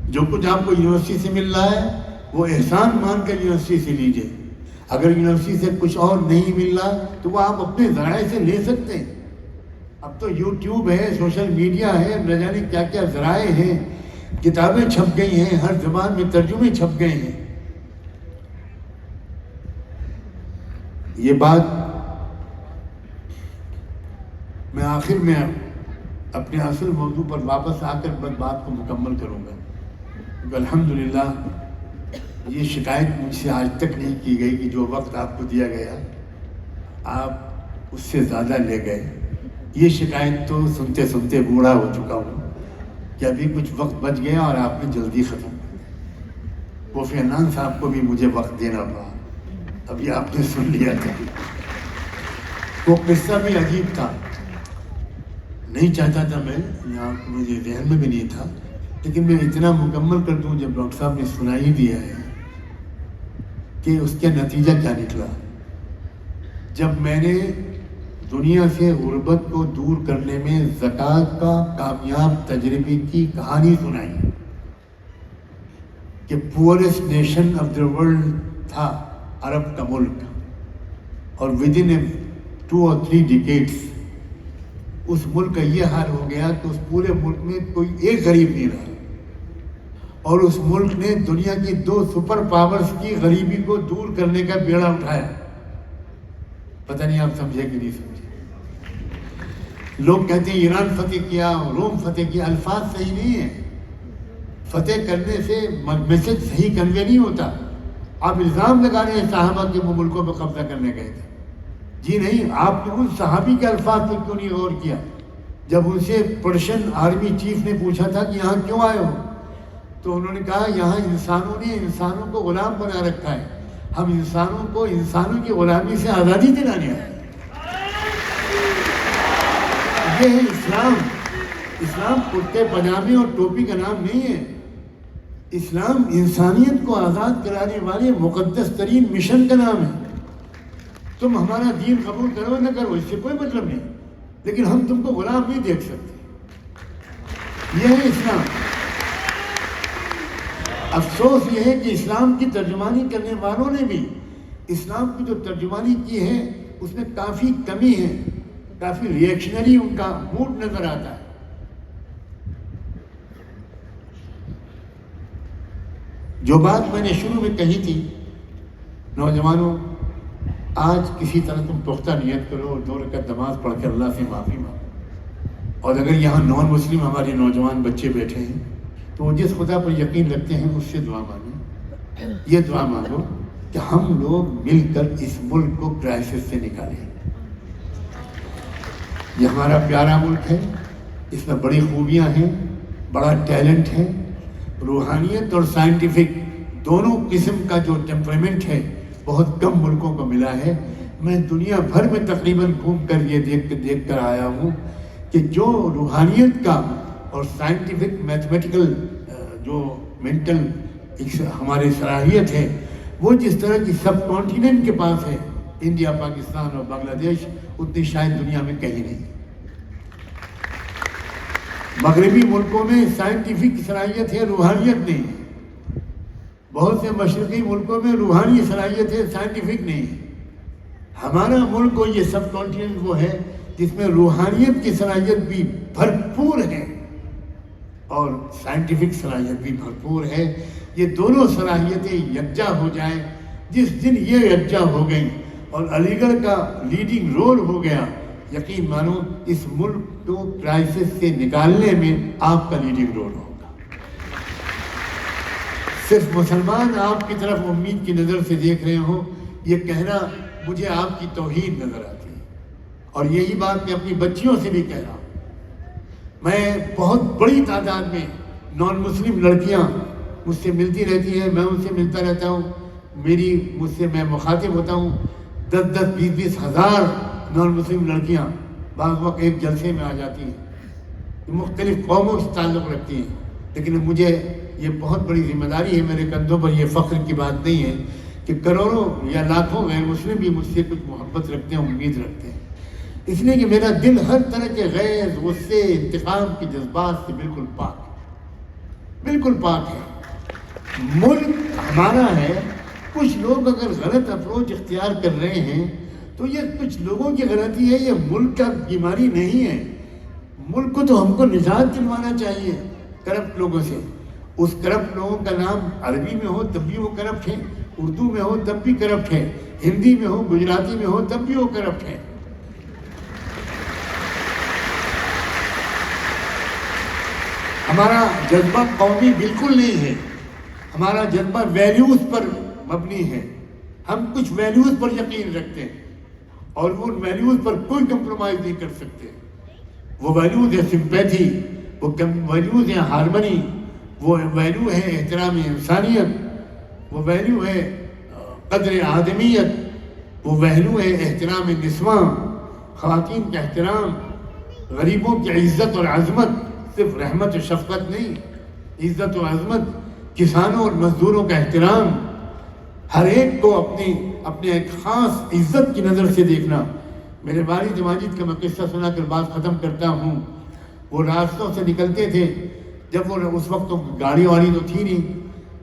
جو کچھ آپ کو یونیورسٹی سے مل رہا ہے وہ احسان مان کر یونیورسٹی سے لیجیے. اگر یونیورسٹی سے کچھ اور نہیں مل رہا تو وہ آپ اپنے ذرائع سے لے سکتے ہیں. اب تو یوٹیوب ہے، سوشل میڈیا ہے، نہ جانے کیا کیا ذرائع ہیں، کتابیں چھپ گئی ہیں، ہر زبان میں ترجمے چھپ گئے ہیں. یہ بات میں آخر میں اپنے اصل موضوع پر واپس آ کر بات کو مکمل کروں گا. الحمدللہ یہ شکایت مجھ سے آج تک نہیں کی گئی کہ جو وقت آپ کو دیا گیا آپ اس سے زیادہ لے گئے. یہ شکایت تو سنتے سنتے بوڑھا ہو چکا ہوں کہ ابھی کچھ وقت بچ گیا اور آپ نے جلدی ختم. کوفی عنان صاحب کو بھی مجھے وقت دینا پڑا، ابھی آپ نے سن لیا تھا. وہ قصہ بھی عجیب تھا، نہیں چاہتا تھا میں، یہاں مجھے ذہن میں بھی نہیں تھا، لیکن میں اتنا مکمل کر دوں جب ڈاکٹر صاحب نے سنا ہی دیا ہے کہ اس کا نتیجہ کیا نکلا. جب میں نے دنیا سے غربت کو دور کرنے میں زکوٰۃ کا کامیاب تجربے کی کہانی سنائی کہ کہ poorest nation of the world تھا عرب کا ملک، اور ود ان 2 or 3 decades اس ملک کا یہ حال ہو گیا کہ اس پورے ملک میں کوئی ایک غریب نہیں رہا، اور اس ملک نے دنیا کی 2 سپر پاورز کی غریبی کو دور کرنے کا بیڑا اٹھایا۔ پتہ نہیں آپ سمجھے کہ نہیں سمجھے؟ لوگ کہتے ہیں ایران فتح کیا، روم فتح کیا، الفاظ صحیح نہیں ہیں۔ فتح کرنے سے میسج صحیح کنوے نہیں ہوتا۔ آپ الزام لگا رہے ہیں صحابہ کے وہ ملکوں پہ قبضہ کرنے گئے تھے، جی نہیں، آپ نے ان صحابی کے الفاظ پہ کیوں نہیں غور کیا؟ جب ان سے پرشین آرمی چیف نے پوچھا تھا کہ یہاں کیوں آئے ہو، تو انہوں نے کہا یہاں انسانوں نے انسانوں کو غلام بنا رکھا ہے، ہم انسانوں کو انسانوں کی غلامی سے آزادی دلانے آئے۔ یہ ہے اسلام۔ اسلام کرتے پاجامے اور ٹوپی کا نام نہیں ہے۔ اسلام انسانیت کو آزاد کرانے والے مقدس ترین مشن کا نام ہے۔ تم ہمارا دین قبول کرو نہ کرو، اس سے کوئی مطلب نہیں، لیکن ہم تم کو غلام نہیں دیکھ سکتے۔ یہ ہے اسلام۔ افسوس یہ ہے کہ اسلام کی ترجمانی کرنے والوں نے بھی اسلام کی جو ترجمانی کی ہے اس میں کافی کمی ہے، کافی ریئیکشنری ان کا موڈ نظر آتا ہے۔ جو بات میں نے شروع میں کہی تھی، نوجوانوں، آج کسی طرح تم پختہ نیت کرو اور 2 رکعت نماز پڑھ کے اللہ سے معافی مانگو، اور اگر یہاں نان مسلم ہمارے نوجوان بچے بیٹھے ہیں تو وہ جس خدا پر یقین رکھتے ہیں اس سے دعا مانگیں، یہ دعا مانگو کہ ہم لوگ مل کر اس ملک کو کرائسس سے نکالیں۔ یہ ہمارا پیارا ملک ہے، اس میں بڑی خوبیاں ہیں، بڑا ٹیلنٹ ہے، روحانیت اور سائنٹیفک دونوں قسم کا جو ٹیمپرمنٹ ہے بہت کم ملکوں کو ملا ہے۔ میں دنیا بھر میں تقریباً گھوم کر یہ دیکھ کر آیا ہوں کہ جو روحانیت کا اور سائنٹیفک میتھمیٹیکل جو مینٹل ہماری صلاحیت ہے وہ جس طرح کی سب کانٹیننٹ کے پاس ہے، انڈیا، پاکستان اور بنگلہ دیش، اتنی شاید دنیا میں کہیں نہیں۔ مغربی ملکوں میں سائنٹیفک صلاحیت ہے، روحانیت نہیں ہے۔ بہت سے مشرقی ملکوں میں روحانی صلاحیت ہے، سائنٹیفک نہیں ہے۔ ہمارا ملک اور یہ سب کانٹیننٹ وہ ہے جس میں روحانیت کی صلاحیت بھی بھرپور ہے اور سائنٹیفک صلاحیت بھی بھرپور ہے۔ یہ دونوں صلاحیتیں یکجا ہو جائیں، جس دن یہ یکجا ہو گئی اور علی گڑھ کا لیڈنگ رول ہو گیا، یقین مانو اس ملک کو کرائسس سے نکالنے میں آپ کا لیڈنگ رول ہوگا۔ صرف مسلمان آپ کی طرف امید کی نظر سے دیکھ رہے ہوں، یہ کہنا مجھے آپ کی توہین نظر آتی ہے، اور یہی بات میں اپنی بچیوں سے بھی کہہ رہا ہوں۔ میں بہت بڑی تعداد میں نان مسلم لڑکیاں مجھ سے ملتی رہتی ہیں، میں ان سے ملتا رہتا ہوں، مجھ سے میں مخاطب ہوتا ہوں۔ 10-10, 20-20 ہزار نان مسلم لڑکیاں بعض وقت ایک جلسے میں آ جاتی ہیں، مختلف قوموں سے تعلق رکھتی ہیں، لیکن مجھے یہ بہت بڑی ذمہ داری ہے، میرے کندھوں پر یہ فخر کی بات نہیں ہے کہ کروڑوں یا لاکھوں غیر مسلم بھی مجھ سے کچھ محبت رکھتے ہیں، امید رکھتے ہیں، اس لیے کہ میرا دل ہر طرح کے غیر، غصے، انتقام کے جذبات سے بالکل پاک ہے، بالکل پاک ہے۔ ملک ہمارا ہے، کچھ لوگ اگر غلط اپروچ اختیار کر رہے ہیں تو یہ کچھ لوگوں کی غلطی ہے، یہ ملک کا بیماری نہیں ہے۔ ملک کو تو ہم کو نجات دلوانا چاہیے کرپٹ لوگوں سے۔ اس کرپٹ لوگوں کا نام عربی میں ہو تب بھی وہ کرپٹ ہے، اردو میں ہو تب بھی کرپٹ ہے، ہندی میں ہو، گجراتی میں ہو تب بھی وہ کرپٹ ہے۔ ہمارا جذبہ قومی بالکل نہیں ہے، ہمارا جذبہ ویلیوز پر مبنی ہے۔ ہم کچھ ویلیوز پر یقین رکھتے ہیں اور ان ویلیوز پر کوئی کمپرومائز نہیں کر سکتے۔ وہ ویلیوز ہے سمپیتھی، وہ ویلیوز ہے ہارمنی، وہ ویلیو ہے احترام انسانیت، وہ ویلیو ہے قدر آدمیت، وہ ویلیو ہے احترام نسواں، خواتین کا احترام، غریبوں کی عزت اور عظمت، صرف رحمت و شفقت نہیں، عزت و عظمت، کسانوں اور مزدوروں کا احترام، ہر ایک کو اپنے ایک خاص عزت کی نظر سے دیکھنا۔ میرے والد ماجد کا میں قصہ سنا کر بات ختم کرتا ہوں۔ وہ راستوں سے نکلتے تھے، جب وہ اس وقت تو گاڑی واڑی تو تھی نہیں،